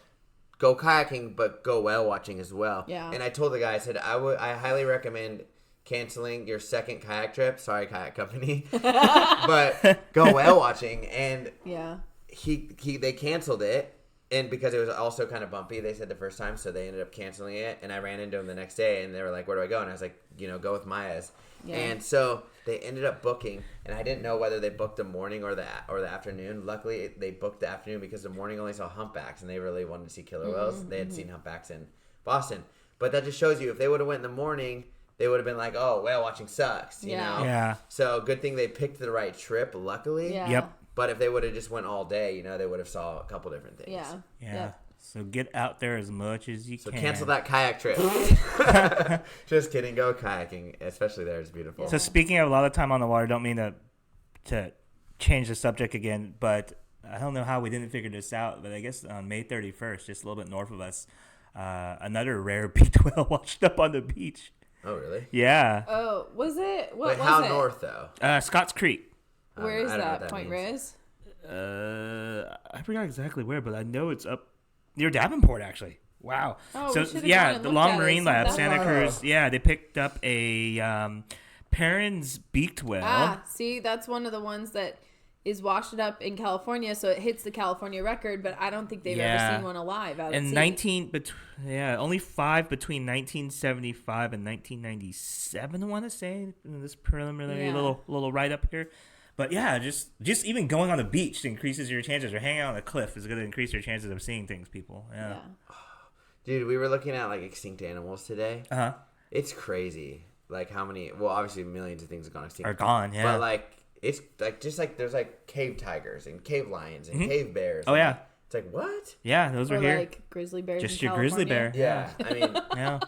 go kayaking, but go whale watching as well. Yeah. And I told the guy, I said I highly recommend canceling your second kayak trip. Sorry, kayak company, but go whale watching. And yeah, they canceled it. And because it was also kind of bumpy, they said the first time, so they ended up canceling it. And I ran into them the next day, and they were like, "Where do I go?" And I was like, "Go with Maya's." Yeah. And so they ended up booking, and I didn't know whether they booked the morning or the afternoon. Luckily, they booked the afternoon because the morning only saw humpbacks, and they really wanted to see killer whales. They had seen humpbacks in Boston, but that just shows you if they would have went in the morning, they would have been like, "Oh, whale watching sucks," you know. Yeah. So good thing they picked the right trip. Luckily. Yeah. Yep. But if they would have just went all day, they would have saw a couple different things. Yeah. Yeah. Yep. So get out there as much as you can. So cancel that kayak trip. Just kidding. Go kayaking, especially there. It's beautiful. So speaking of a lot of time on the water, don't mean to change the subject again, but I don't know how we didn't figure this out, but I guess on May 31st, just a little bit north of us, another rare beaked whale washed up on the beach. Oh, really? Yeah. Oh, was it? What Wait, was how it? north, though? Scotts Creek. Where is I don't know what that? Point means. Reyes? I forgot exactly where, but I know it's up near Davenport, actually. Wow. Oh, we so should've yeah, gone and the looked Long at it. Marine It's Lab, not that Santa far. Cruz. Yeah, they picked up a Perrin's beaked whale. Ah, see, that's one of the ones that is washed up in California, so it hits the California record, but I don't think they've ever seen one alive out at sea. Only 5 between 1975 and 1997. I want to say in this preliminary little write up here. But yeah, just even going on the beach increases your chances, or hanging out on a cliff is going to increase your chances of seeing things. People, yeah. Dude, we were looking at like extinct animals today. It's crazy, like how many. Well, obviously millions of things have gone extinct. Are gone, yeah. But like it's like just like there's like cave tigers and cave lions and cave bears. Oh, and, yeah. like, it's like what? Yeah, those Or were here. like grizzly bears. Just in your grizzly California. bear. Yeah, I mean, Yeah.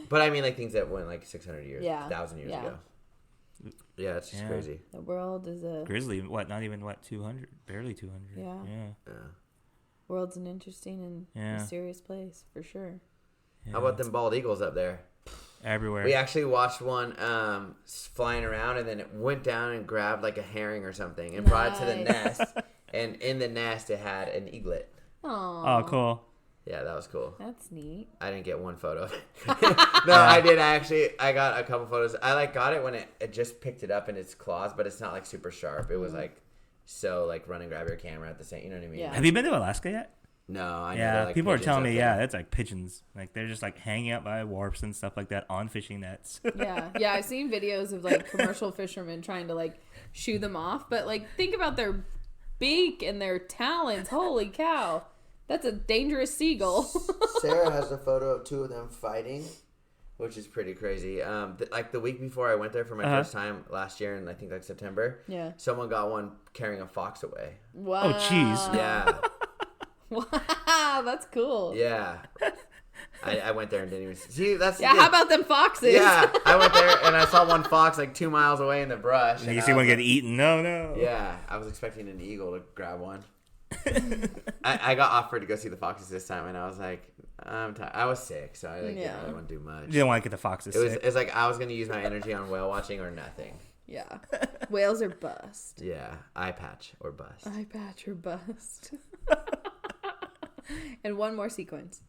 but I mean like things that went like 600 years, Yeah. 1,000 years Yeah. ago. Yeah, it's just crazy. The world is a Grizzly, not even 200, barely 200. Yeah. World's an interesting and mysterious place for sure. How about them bald eagles up there? Everywhere. We actually watched one flying around, and then it went down and grabbed like a herring or something and brought it to the Nice. nest. And in the nest, it had an eaglet. Aww. Oh, cool. Yeah, that was cool. That's neat. I didn't get one photo. No, I did. I got a couple photos. I like got it when it just picked it up in its claws, but it's not like super sharp. It was like so like run and grab your camera at the same. You know what I mean? Yeah. Have you been to Alaska yet? No, I know. Yeah, they're, like, people are pigeons telling up me, there. it's like pigeons. Like they're just like hanging out by wharfs and stuff like that on fishing nets. Yeah. I've seen videos of like commercial fishermen trying to like shoo them off, but like think about their beak and their talons. Holy cow, that's a dangerous seagull. Sarah has a photo of two of them fighting, which is pretty crazy. Like the week before I went there for my first time last year, in I think like September. Yeah. Someone got one carrying a fox away. Wow. Oh, jeez. Yeah. Wow, that's cool. Yeah. I went there and didn't even see. That's Yeah, how about them foxes? Yeah, I went there and I saw one fox like 2 miles away in the brush. And and you I see was one like- get eaten. No. Yeah, I was expecting an eagle to grab one. I got offered to go see the foxes this time, and I was like, I'm tired. I was sick, so I didn't really want to do much. You didn't want to get the foxes sick. It's like I was gonna use my energy on whale watching or nothing. Yeah. Whales are bust. Yeah, eye patch or bust. Eye patch or bust. And one more sequence.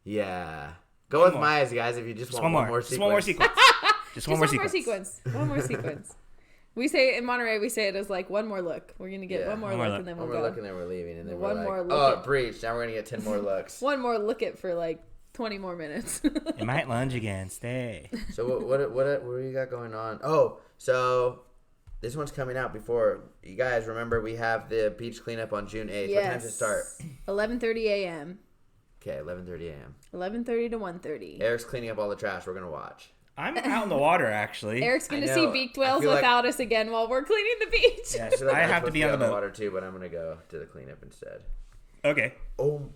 Yeah, go with Maya's, guys. If you just want one more sequence. Just one more sequence. Just one more sequence. One more sequence. We say in Monterey, we say it as like one more look. We're gonna get one more look and then we'll One more go. look and then we're leaving, and then One we're more like, look oh, at- it breached. Now we're gonna get 10 more looks. One more look at for like 20 more minutes. It might lunge again. Stay. So what do you got going on? Oh, so this one's coming out before you guys remember. We have the beach cleanup on June 8th. What time does it start? 11:30 a.m. Okay, 11:30 a.m. 11:30 to 1:30. Eric's cleaning up all the trash. We're gonna watch. I'm out in the water, actually. Eric's gonna I see know. beaked I whales feel like- without us again while we're cleaning the beach. Yeah, I, feel like I I'm have to supposed be on the boat. water too, but I'm gonna go to the cleanup instead. Okay. Oh.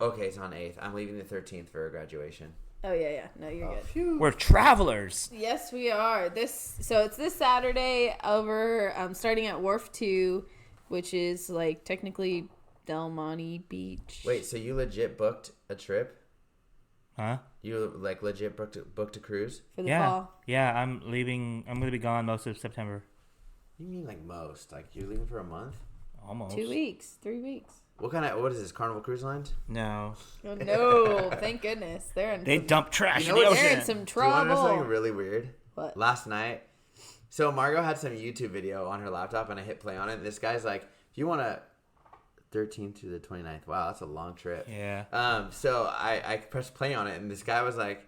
Okay, it's on 8th. I'm leaving the 13th for graduation. Oh yeah. No, you're good. Phew. We're travelers. Yes, we are. It's this Saturday over starting at Wharf 2, which is like technically Del Monte Beach. Wait, so you legit booked a trip? Huh? You like legit booked a cruise? For the Yeah. fall. Yeah, I'm leaving. I'm going to be gone most of September. You mean like most? Like you're leaving for a month? Almost. 2 weeks, 3 weeks. What is this, Carnival Cruise Lines? No. Oh no! Thank goodness they're in. They dump trash You know in the what? They're in ocean. some Do you want to know trouble. something really weird? What? Last night, so Margot had some YouTube video on her laptop, and I hit play on it. And this guy's like, if you want to 13th to the 29th. Wow, that's a long trip. Yeah. So I pressed play on it, and this guy was like,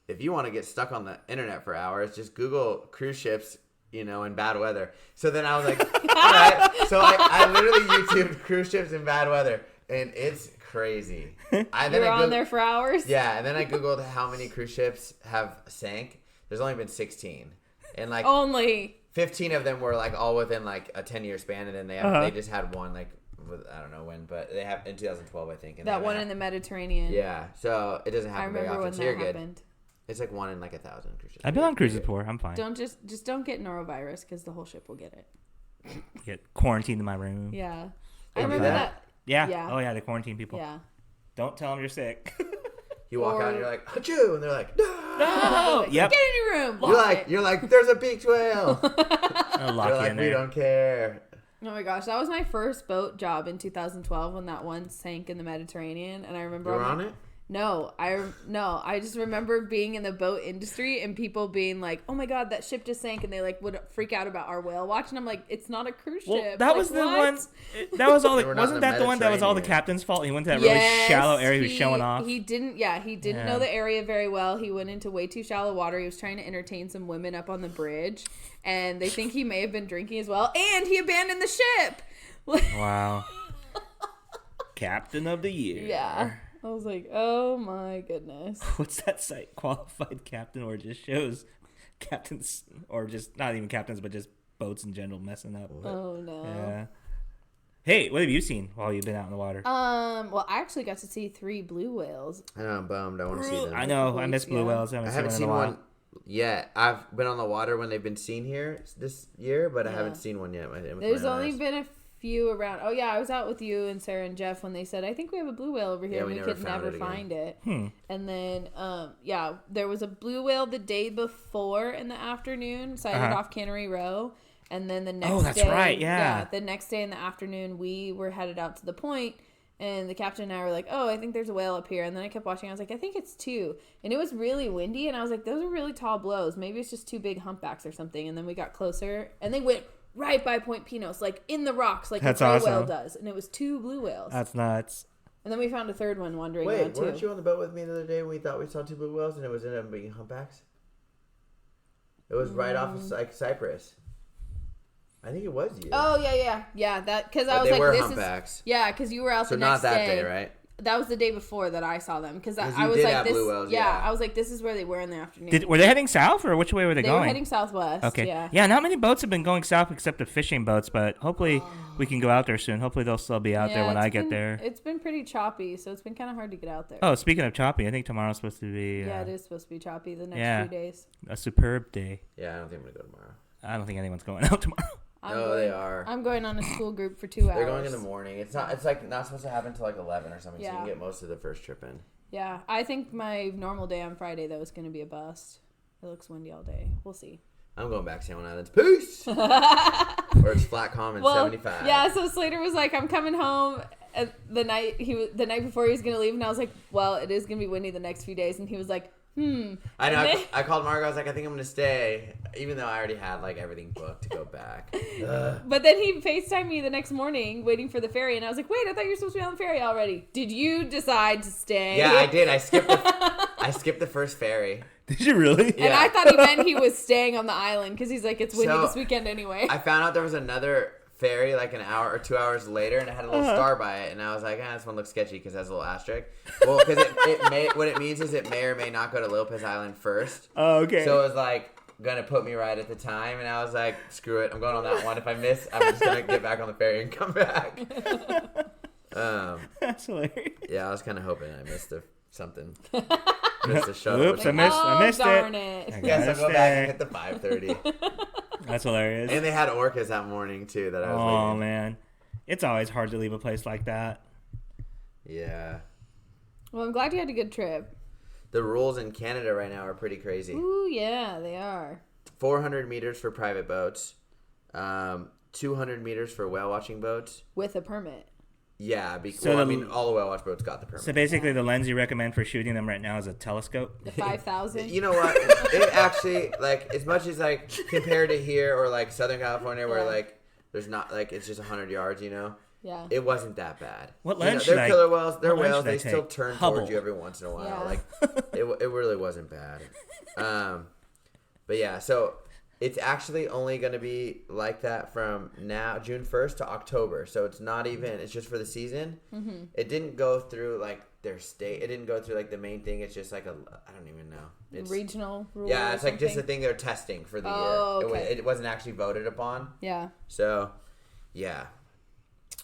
if you want to get stuck on the internet for hours, just Google cruise ships, in bad weather. So then I was like, all right. So I literally YouTubed cruise ships in bad weather, and it's crazy. You're on there for hours? Yeah, and then I Googled how many cruise ships have sank. There's only been 16. And like only 15 of them were like all within like a 10-year span, and then they just had one like I don't know when, but they have in 2012 I think. And that one in the Mediterranean. Yeah, so it doesn't happen very often. When so that you're happened. Good. It's like 1 in like 1,000 cruise ships. I've been on cruises before. I'm fine. Don't just don't get norovirus because the whole ship will get it. Get quarantined in my room. Yeah, They I remember that. Yeah. Yeah. Oh yeah, they quarantine people. Yeah. Don't tell them you're sick. You walk out and you're like, achoo, and they're like, no. No. Yep. Get in your room. You're like, there's a beaked whale. I'll lock They're you like, in we there. don't care. Oh my gosh, that was my first boat job in 2012 when that one sank in the Mediterranean, and I remember You were on it? No, I just remember being in the boat industry and people being like, "Oh my god, that ship just sank," and they like would freak out about our whale watch, and I'm like, "It's not a cruise ship." That like, was the what? one. That was all. They were not Wasn't in the that the one that was all the Mediterranean. captain's fault? He went to that really shallow area. He was showing off. He didn't. Yeah, he didn't know the area very well. He went into way too shallow water. He was trying to entertain some women up on the bridge, and they think he may have been drinking as well. And he abandoned the ship. Wow. Captain of the year. Yeah. I was like, oh my goodness. What's that site? Qualified captain, or just shows captains, or just not even captains, but just boats in general messing up. Oh no. Yeah. Hey, what have you seen while you've been out in the water? Well, I actually got to see 3 blue whales. I know, I'm bummed. I want to see them. I know. I miss blue whales. I haven't seen one yet. I've been on the water when they've been seen here this year, but I haven't seen one yet. There's only been a few around. Oh yeah, I was out with you and Sarah and Jeff when they said, I think we have a blue whale over here, and we could never find it. And then there was a blue whale the day before in the afternoon, sighted off Cannery Row, and then the next day, right, yeah, the next day in the afternoon we were headed out to the point, and the captain and I were like, oh, I think there's a whale up here. And then I kept watching. I was like, I think it's 2. And it was really windy, and I was like, those are really tall blows. Maybe it's just 2 big humpbacks or something. And then we got closer, and they went right by Point Pinos, like in the rocks, like That's a gray awesome. whale does. And it was 2 blue whales. That's nuts. And then we found a third one wandering Wait, around too. weren't you on the boat with me the other day when we thought we saw 2 blue whales and it was ended up being humpbacks? It was right off of Cyprus. I think it was you. Oh yeah. That because I was they like, were this humpbacks. is because you were out So the not next that day. day, right? That was the day before that I saw them because I you was did like, have this. blue whales, yeah, yeah. I was like, this is where they were in the afternoon. Were they heading south, or which way were they They going? were heading southwest. Okay. Yeah. Not many boats have been going south except the fishing boats, but hopefully we can go out there soon. Hopefully they'll still be out there when I get there. It's been pretty choppy, so it's been kind of hard to get out there. Oh, speaking of choppy, I think tomorrow's supposed to be yeah, it is supposed to be choppy the next few days. a superb day. Yeah, I don't think I'm going to go tomorrow. I don't think anyone's going out tomorrow. They are. I'm going on a school group for 2 hours. They're going in the morning. It's like not supposed to happen until like 11 or something, so you Yeah. can get most of the first trip in. Yeah, I think my normal day on Friday, though, is going to be a bust. It looks windy all day. We'll see. I'm going back to San Juan Islands. Peace! Where it's flat calm and 75. Yeah, so Slater was like, I'm coming home the night before he was going to leave, and I was like, well, it is going to be windy the next few days, and he was like, I know. I called Margo. I was like, I think I'm going to stay, even though I already had like everything booked to go back. But then he FaceTimed me the next morning waiting for the ferry, and I was like, wait, I thought you were supposed to be on the ferry already. Did you decide to stay? Yeah, I did. I skipped the first ferry. Did you really? And I thought he meant he was staying on the island because he's like, it's windy So, this weekend anyway. I found out there was another ferry like an hour or 2 hours later, and it had a little star by it, and I was like, this one looks sketchy because it has a little asterisk. Well, because what it means is it may or may not go to Lopez Island first. Oh, okay. So it was like gonna put me right at the time, and I was like, screw it, I'm going on that one. If I miss, I'm just gonna get back on the ferry and come back. That's hilarious. Yeah, I was kind of hoping I missed something. Missed the shuttle. Oops, I missed darn it. it. Guess I'll go back and hit the 5:30. That's hilarious. And they had orcas that morning too that I was Oh leaving. man, it's always hard to leave a place like that. Yeah. Well, I'm glad you had a good trip. The rules in Canada right now are pretty crazy. Ooh, yeah, they are. 400 meters for private boats, 200 meters for whale watching boats. With a permit. Yeah, So all the whale watch boats got the permit. So basically, the lens you recommend for shooting them right now is a telescope. The 5,000. You know what? It actually, like, as much as, like, compared to here or, like, Southern California where, like, there's not, like, it's just 100 yards, you know? Yeah. it wasn't that bad. What You know, lens should they're I- killer whales. They're what lens whales. should I They still take? turn Hubble. towards you every once in a while. Yeah. Like it really wasn't bad. But yeah, so it's actually only going to be like that from now, June 1st to October. So it's not even. It's just for the season. Mm-hmm. It didn't go through like their state. It didn't go through like the main thing. It's just like I don't even know. It's Regional rule. yeah. or It's like just a something? thing they're testing for the Oh, year. okay. It wasn't actually voted upon. Yeah. So yeah.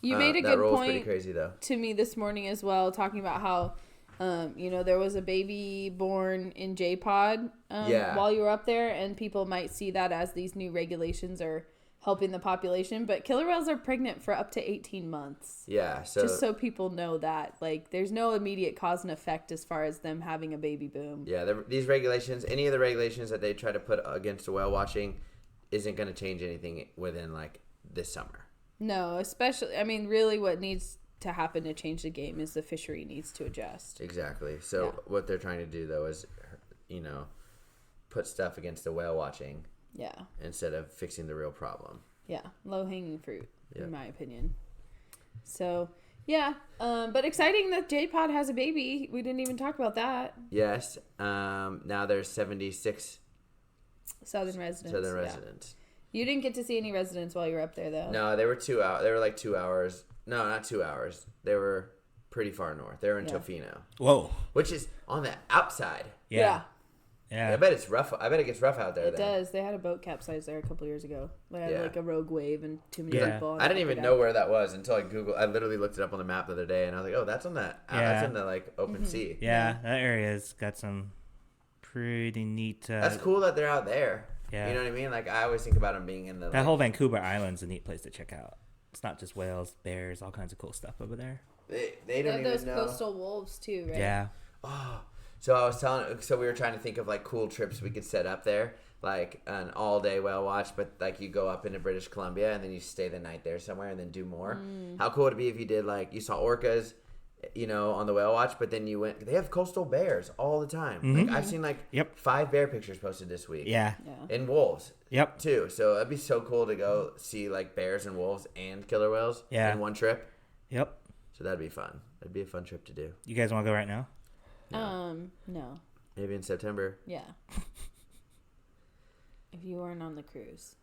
You made a that good rule's pretty point crazy though. to me this morning as well, talking about how, there was a baby born in J-Pod Yeah. while you were up there, and people might see that as these new regulations are helping the population. But killer whales are pregnant for up to 18 months. Yeah. So Just so people know that. Like, there's no immediate cause and effect as far as them having a baby boom. yeah, these regulations, any of the regulations that they try to put against the whale watching, isn't going to change anything within like this summer. No, especially, I mean, really what needs to happen to change the game is the fishery needs to adjust. Exactly. So Yeah. what they're trying to do though is, put stuff against the whale watching Yeah. instead of fixing the real problem. Yeah. Low-hanging fruit, Yeah. in my opinion. So, yeah. But exciting that J-Pod has a baby. We didn't even talk about that. Yes. Now there's 76 Southern residents. southern yeah. residents. You didn't get to see any residents while you were up there, though. No, they were 2 hours. They were like 2 hours. No, not 2 hours. They were pretty far north. They were in Yeah. Tofino, Whoa. which is on the outside. Yeah. I Yeah. bet it's rough. I bet it gets rough out there. It then. does. They had a boat capsize there a couple years ago. They had Yeah. like a rogue wave and too many Yeah. people. and I didn't knocked even it know out. where that was until I Googled. I literally looked it up on the map the other day, and I was like, "Oh, that's on that. That's Yeah. in the like open sea." Yeah. That area's got some pretty neat. That's cool that they're out there. Yeah. You know what I mean? Like I always think about them being in the. That whole Vancouver Island's a neat place to check out. It's not just whales, bears, all kinds of cool stuff over there. They They don't had even those know. coastal wolves too, right? Yeah. Oh, so I was telling. So we were trying to think of like cool trips we could set up there, like an all-day whale watch, but like you go up into British Columbia and then you stay the night there somewhere and then do more. How cool would it be if you did like you saw orcas, on the whale watch, but then you went. They have coastal bears all the time. Like I've seen like Yep. 5 bear pictures posted this week. Yeah. Yeah. And wolves. Yep. Too. So that'd be so cool to go see like bears and wolves and killer whales Yeah. in one trip. Yep. So that'd be fun. That'd be a fun trip to do. You guys want to go right now? No. Maybe in September. Yeah. If you weren't on the cruise.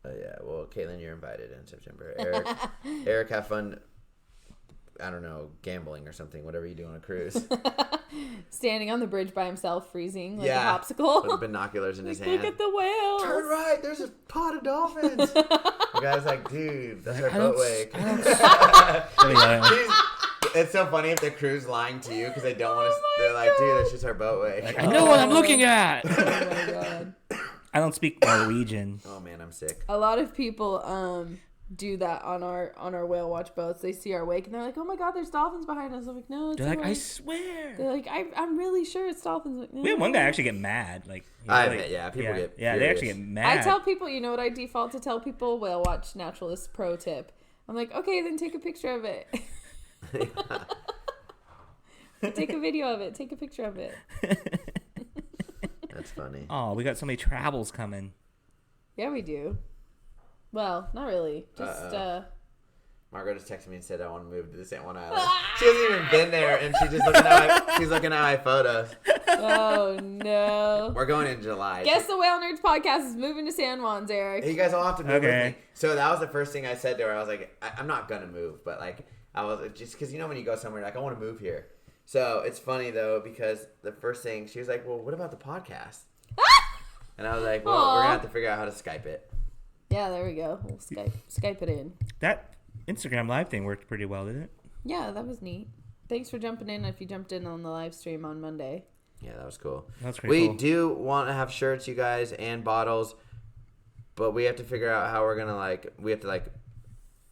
Oh yeah. Well, Katlyn, you're invited in September. Eric, have fun. I don't know, gambling or something. Whatever you do on a cruise. Standing on the bridge by himself, freezing like Yeah. a popsicle. With binoculars in his Look hand. at the whales. Turn right. There's a pod of dolphins. The guy's like, dude, that's our boat wake. It's so funny if the crew's lying to you because they don't want to. They're like, dude, that's just our boat wake. I know what I'm looking at. Oh my god. I don't speak Norwegian. Oh man, I'm sick. A lot of people do that on our whale watch boats. They see our wake and they're like, "Oh my god, there's dolphins behind us." I'm like, "No, it's They're like, a I wake." swear. They're like, I'm really sure it's dolphins. I'm like, no. We had one guy actually get mad. Like, he I really- bet, yeah, people get Yeah, they actually furious. get mad. I tell people, you know what I default to tell people? Whale watch naturalist pro tip. I'm like, okay, then take a picture of it. Take a video of it. Take a picture of it. That's funny. Oh, we got so many travels coming. Yeah, we do. Well, not really. Just Margaret just texted me and said I want to move to the San Juan Islands. She hasn't even been there, and she's just looking at my photos. oh no. We're going in July. Guess the Whalenerds podcast is moving to San Juan's, Eric. You guys all have to move Okay. with me. So that was the first thing I said to her. I was like, I'm not gonna move, but like I was just because when you go somewhere, like I want to move here. So it's funny though because the first thing she was like, well, what about the podcast? And I was like, well, we're gonna have to figure out how to Skype it. Yeah, there we go. We'll Skype it in. That Instagram live thing worked pretty well, didn't it? Yeah, that was neat. Thanks for jumping in if you jumped in on the live stream on Monday. Yeah, that was cool. That's pretty We cool. do want to have shirts, you guys, and bottles, but we have to figure out how we're gonna we have to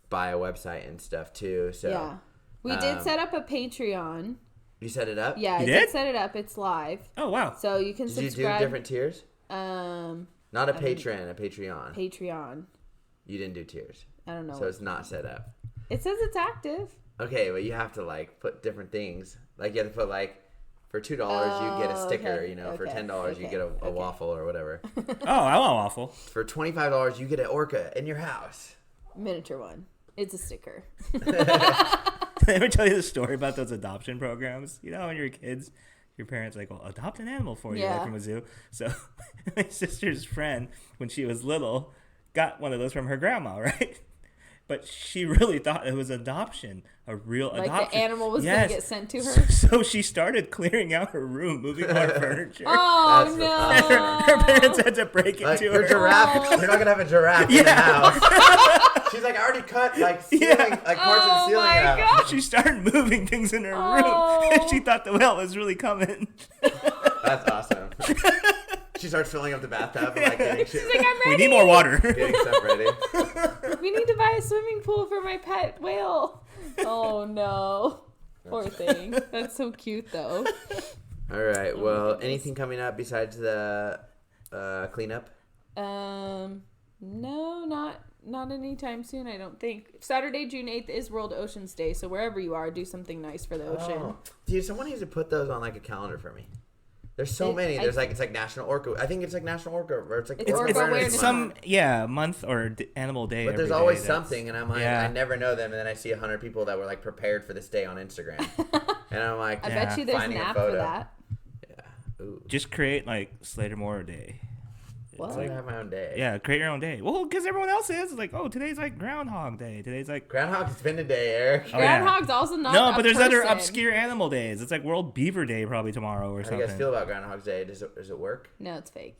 buy a website and stuff too. So Yeah. We did set up a Patreon. you set it up? Yeah, I You did did? set it up. It's live. Oh, wow. So you can Did you do subscribe. different tiers? Not a I mean, Patreon, a Patreon. Patreon. You didn't do tiers. I don't know. So it's not set up. It says it's active. Okay, but you have to put different things. Like you have to put for $2 you get a sticker. okay, For okay, $10 you okay, get a okay. waffle or whatever. Oh, I want waffle. For $25 you get an orca in your house. Miniature one. It's a sticker. Did I ever tell you the story about those adoption programs? You know, when you're kids, your parents like, well, adopt an animal for you, like from a zoo. So my sister's friend, when she was little, got one of those from her grandma, right? But she really thought it was adoption, a real adoption. Like the animal was going to get sent to her? So she started clearing out her room, moving all her furniture. Oh, no. Her parents had to break it to her. Giraffe. You're not going to have a giraffe in the house. She's like, I already cut parts of the ceiling out. God. She started moving things in her room. And she thought the whale was really coming. That's awesome. She starts filling up the bathtub and getting She's like, I'm ready. We need more water. Getting stuff ready. We need to buy a swimming pool for my pet whale. Oh, no. Poor thing. That's so cute, though. All right. Well, anything coming up besides the cleanup? No, not anytime soon, I don't think. Saturday, June 8th is World Oceans Day, so wherever you are, do something nice for the ocean. Oh. Dude, someone needs to put those on a calendar for me. There's so many. There's it's like National Orca. I think it's like National Orca, or it's like Orca Awareness Month. Month or Animal Day. But there's always something, and I'm like, I never know them, and then I see 100 people that were prepared for this day on Instagram, and I'm like, I bet you there's an app for that. Yeah. Ooh. Just create Slater Moore Day. What? I have my own day. Yeah, create your own day. Well, because everyone else is today's Groundhog Day. Today's Groundhog's been a day, Eric. Groundhog's also not. No, but there's other obscure animal days. It's like World Beaver Day probably tomorrow or something. How do you guys feel about Groundhog's Day? Does it work? No, it's fake.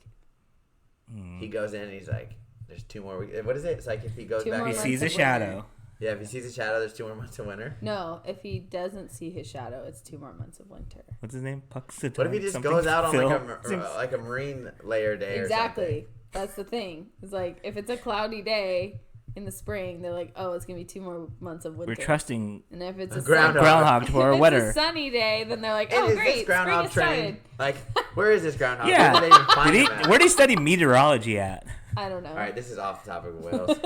He goes in and he's like, "There's 2 more weeks." What is it? It's like if he goes back, he sees a shadow. Yeah, if he sees a shadow, there's 2 more months of winter. No, if he doesn't see his shadow, it's 2 more months of winter. What's his name? Puxaton. What if he just goes out on a marine layer day? Exactly. Or something? That's the thing. It's like if it's a cloudy day in the spring, they're like, oh, it's gonna be 2 more months of winter. We're trusting. And if it's a groundhog for our weather. If it's a sunny day, then they're like, oh, great, this groundhog spring has started. Like, where is this groundhog? Yeah. Where did they even find him at? Where did he study meteorology at? I don't know. All right, this is off the topic of whales.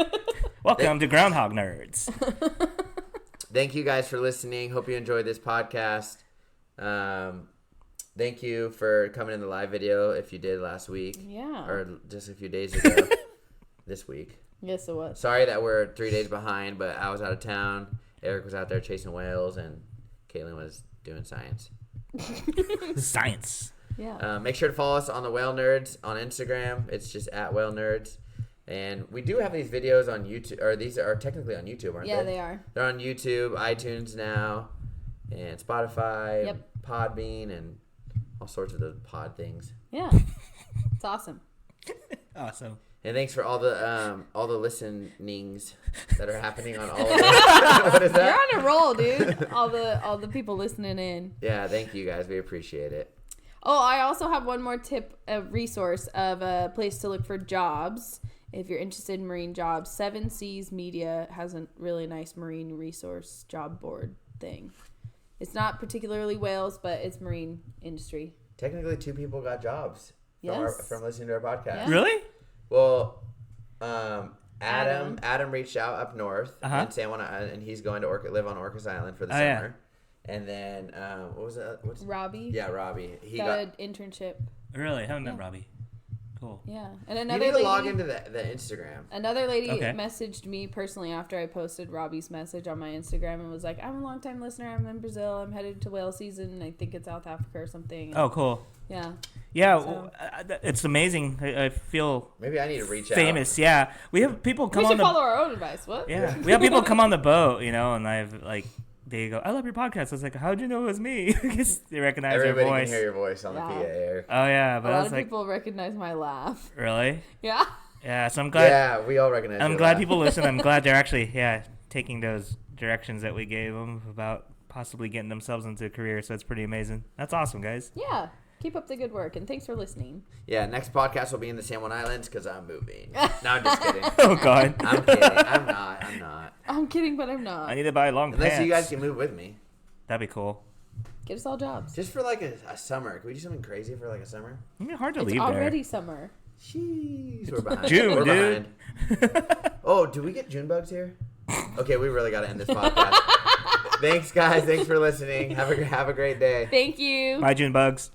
Welcome to Groundhog Nerds. Thank you guys for listening. Hope you enjoyed this podcast. Thank you for coming in the live video if you did last week. Yeah. Or just a few days ago. This week. Yes, it was. Sorry that we're 3 days behind, but I was out of town. Eric was out there chasing whales, and Katlyn was doing science. Science. Yeah. Make sure to follow us on the Whalenerds on Instagram. It's just at Whalenerds. And we do have these videos on YouTube, or these are technically on YouTube, aren't they? Yeah, they are. They're on YouTube, iTunes now, and Spotify, Podbean, and all sorts of the pod things. Yeah. It's awesome. Awesome. And thanks for all the listenings that are happening on all of this. What is that? You're on a roll, dude. All the people listening in. Yeah, thank you guys. We appreciate it. Oh, I also have one more tip, a resource of a place to look for jobs. If you're interested in marine jobs, 7 Seas Media has a really nice marine resource job board thing. It's not particularly whales, but it's marine industry. Technically, 2 people got jobs from listening to our podcast. Yeah. Really? Well, Adam reached out up north in San Juan, and he's going to live on Orcas Island for the summer. Yeah. And then what was that? Robbie. Yeah, Robbie. He got an internship. Really? Haven't met Robbie. Cool. Yeah, and you need to log into the Instagram. Another lady messaged me personally after I posted Robbie's message on my Instagram and was like, "I'm a long-time listener. I'm in Brazil. I'm headed to whale season. I think it's South Africa or something." Oh, cool. Yeah. Yeah, So. it's amazing. I feel maybe I need to reach famous. out. Yeah, we have people come we on should the follow our own advice. What? Yeah, we have people come on the boat, and I've they go, "I love your podcast." I was like, "How'd you know it was me?" Because they recognize Everybody your voice. can hear your voice on the PA, Eric. Oh yeah, but a I lot was of people recognize my laugh. Really? Yeah. Yeah, so I'm glad. Yeah, we all recognize. I'm glad people listen. I'm glad they're actually taking those directions that we gave them about possibly getting themselves into a career. So it's pretty amazing. That's awesome, guys. Yeah. Keep up the good work, and thanks for listening. Yeah, next podcast will be in the San Juan Islands because I'm moving. No, I'm just kidding. Oh God. I'm kidding. I'm not. I'm kidding, but I'm not. I need to buy long Unless pants. you guys can move with me. That'd be cool. Get us all jobs. Just for a summer. Can we do something crazy for a summer? Hard to It's leave already there. summer. Jeez, we're behind. June, we're dude. behind. Oh, do we get June bugs here? Okay, we really got to end this podcast. Thanks, guys. Thanks for listening. Have a great day. Thank you. Bye, June bugs.